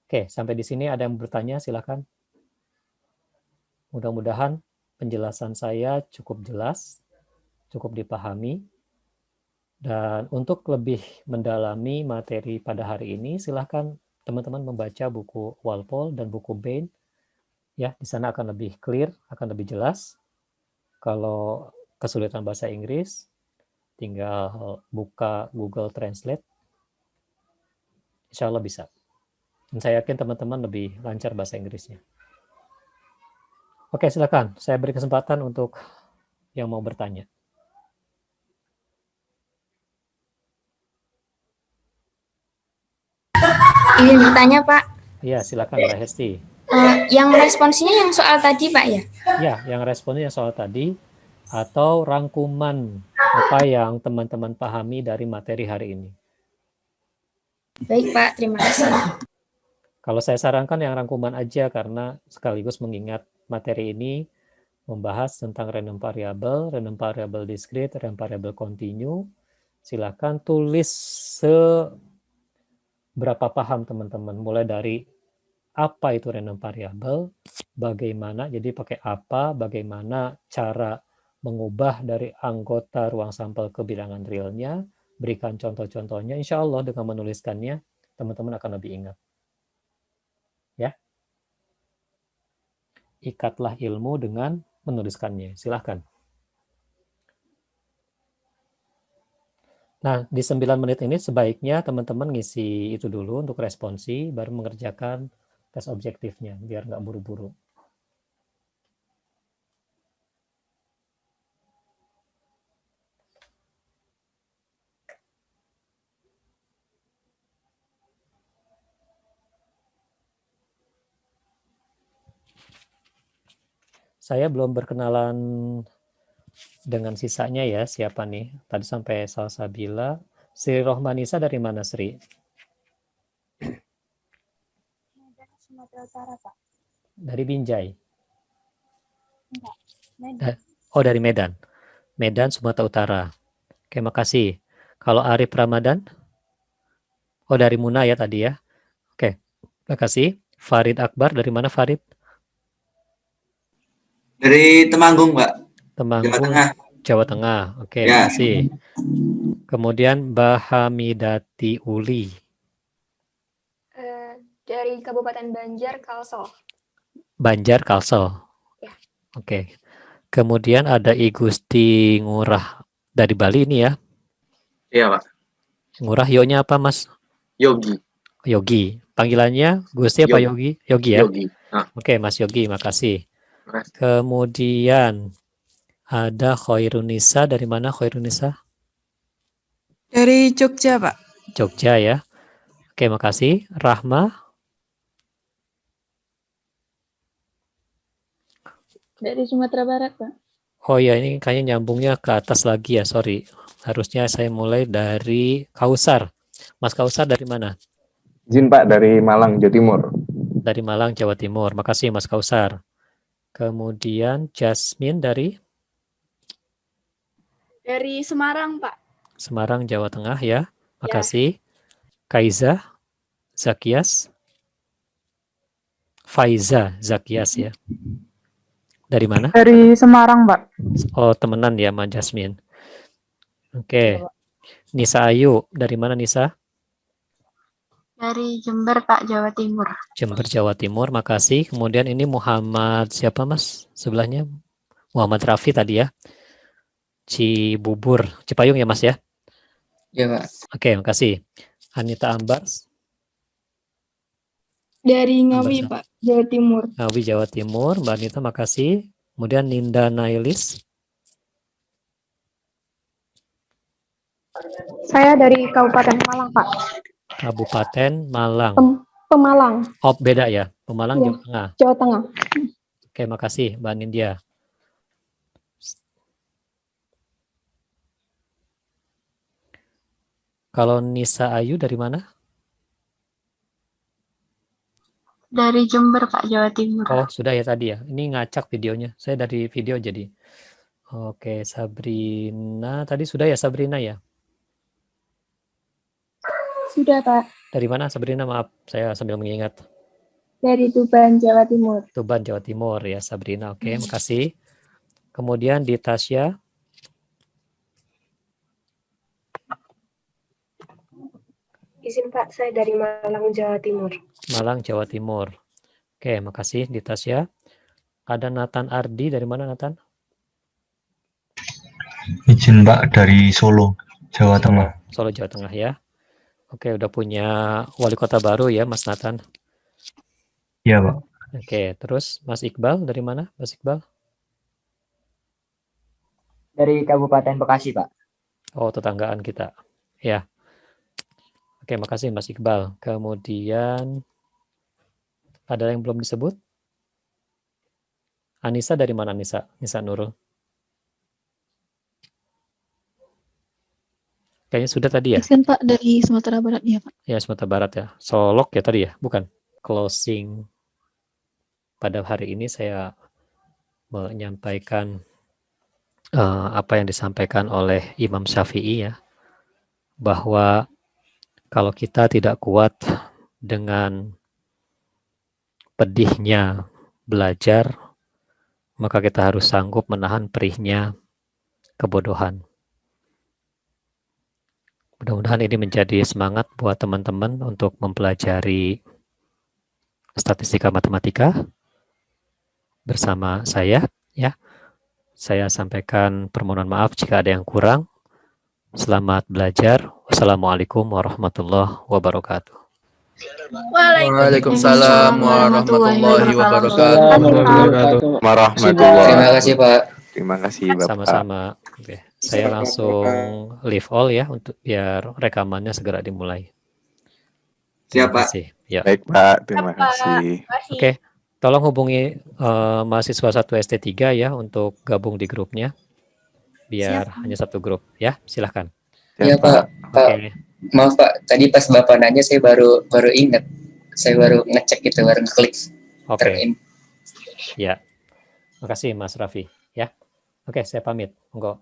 Oke, sampai di sini ada yang bertanya, silakan. Mudah-mudahan penjelasan saya cukup jelas, cukup dipahami. Dan untuk lebih mendalami materi pada hari ini, silahkan teman-teman membaca buku Walpole dan buku Bain. Ya, di sana akan lebih clear, akan lebih jelas. Kalau kesulitan bahasa Inggris, tinggal buka Google Translate. Insya Allah bisa. Dan saya yakin teman-teman lebih lancar bahasa Inggrisnya. Oke, silakan. Saya beri kesempatan untuk yang mau bertanya. Izin bertanya, Pak. Iya, silakan Mbak Hesti. Yang responsinya yang soal tadi, Pak, ya? Ya, yang responnya soal tadi atau rangkuman apa yang teman-teman pahami dari materi hari ini. Baik, Pak. Terima kasih. Kalau saya sarankan yang rangkuman aja karena sekaligus mengingat materi ini membahas tentang random variable discrete, random variable continue. Silakan tulis seberapa paham teman-teman, mulai dari apa itu random variable, bagaimana, jadi pakai apa, bagaimana cara mengubah dari anggota ruang sampel ke bilangan realnya, berikan contoh-contohnya, insya Allah dengan menuliskannya, teman-teman akan lebih ingat. Ya, ikatlah ilmu dengan menuliskannya. Silahkan. Nah, di 9 menit ini sebaiknya teman-teman ngisi itu dulu untuk responsi, baru mengerjakan tes objektifnya, biar nggak buru-buru. Saya belum berkenalan dengan sisanya ya, siapa nih? Tadi sampai Salsabila. Sri Rohmanisa dari mana, Sri? Sumatera Utara, Pak. Dari Binjai? Enggak, Medan. Oh, dari Medan. Medan, Sumatera Utara. Oke, makasih. Kalau Arif Ramadan? Oh, dari Muna ya tadi ya. Oke, makasih. Farid Akbar, dari mana Farid? Dari Temanggung, Mbak. Temanggung, Jawa Tengah. Jawa Tengah. Oke, Ya. makasih. Kemudian Bahamidati Uli. Dari Kabupaten Banjar, Kalsel. Banjar, Kalsel. Ya. Oke. Kemudian ada I Gusti Ngurah dari Bali ini ya. Iya, Pak. Ngurah yo-nya apa, Mas? Yogi. Yogi. Panggilannya Gusti apa Yogi? Yogi ya? Yogi. Nah. Oke, Mas Yogi, makasih. Kemudian ada Khairunisa, dari mana Khairunisa? Dari Jogja, Pak. Jogja ya. Oke, makasih. Rahma? Dari Sumatera Barat, Pak. Oh ya, ini kayaknya nyambungnya ke atas lagi ya, sorry. Harusnya saya mulai dari Kausar. Mas Kausar dari mana? Izin Pak, dari Malang, Jawa Timur. Dari Malang, Jawa Timur. Makasih Mas Kausar. Kemudian Jasmine dari? Dari Semarang, Pak. Semarang, Jawa Tengah ya. Makasih. Kaiza, Zakias. Faiza, Zakias ya. Dari mana? Dari Semarang, Pak. Oh, temenan ya sama Jasmine. Oke. Nisa Ayu, dari mana Nisa? Dari Jember, Pak, Jawa Timur. Jember, Jawa Timur, makasih. Kemudian ini Muhammad, siapa Mas? Sebelahnya Muhammad Rafi tadi ya. Cibubur, Cipayung ya Mas ya? Iya, Pak. Oke, makasih. Anita Ambars. Dari Ngawi, Pak, Jawa Timur. Ngawi, Jawa Timur. Mbak Anita, makasih. Kemudian Ninda Nailis. Saya dari Kabupaten Malang, Pak. Kabupaten Malang. Pemalang. Oh, beda ya? Pemalang, Iya, Jawa Tengah. Jawa Tengah. Oke, makasih Mbak Nindya. Kalau Nisa Ayu dari mana? Dari Jember, Pak, Jawa Timur. Oh, sudah ya tadi ya. Ini ngacak videonya. Saya dari video jadi. Oke, Sabrina. Tadi sudah ya Sabrina ya? Sudah, Pak. Dari mana Sabrina? Maaf, saya sambil mengingat. Dari Tuban, Jawa Timur. Tuban, Jawa Timur ya Sabrina. Oke, makasih. Kemudian di Tasya. Izin Pak, saya dari Malang, Jawa Timur. Malang, Jawa Timur. Oke, makasih Ditasya. Ada Nathan Ardi, dari mana Nathan? Izin Pak dari Solo, Jawa Tengah. Solo, Jawa Tengah ya. Oke, udah punya wali kota baru ya Mas Nathan? Iya Pak. Oke, terus Mas Iqbal dari mana Mas Iqbal? Dari Kabupaten Bekasi, Pak. Oh, tetanggaan kita. Ya. Oke, makasih Mas Iqbal. Kemudian ada yang belum disebut? Anissa dari mana Anissa? Nisa Nurul. Kayaknya sudah tadi ya? Izin Pak dari Sumatera Barat ya Pak. Ya, Sumatera Barat ya. Solok ya tadi ya? Bukan. Closing. Pada hari ini saya menyampaikan apa yang disampaikan oleh Imam Syafi'i ya. Bahwa kalau kita tidak kuat dengan pedihnya belajar, maka kita harus sanggup menahan perihnya kebodohan. Mudah-mudahan ini menjadi semangat buat teman-teman untuk mempelajari statistika matematika bersama saya ya. Saya sampaikan permohonan maaf jika ada yang kurang. Selamat belajar. Wassalamualaikum warahmatullahi wabarakatuh. Waalaikumsalam warahmatullahi wabarakatuh. Terima kasih Pak. Terima kasih Bapak. Sama-sama. Oke. Saya langsung leave all ya untuk biar rekamannya segera dimulai. Siap, Pak. Ya. Baik Pak, terima kasih. Oke, tolong hubungi mahasiswa 1 ST3 ya untuk gabung di grupnya. Biar hanya satu grup ya. Silahkan. Iya Pak. Oke. Maaf Pak, tadi pas Bapak nanya saya baru ingat. Saya baru ngecek itu, baru ngeklik. Oke. Ya. Makasih Mas Raffi ya. Oke, saya pamit. Monggo.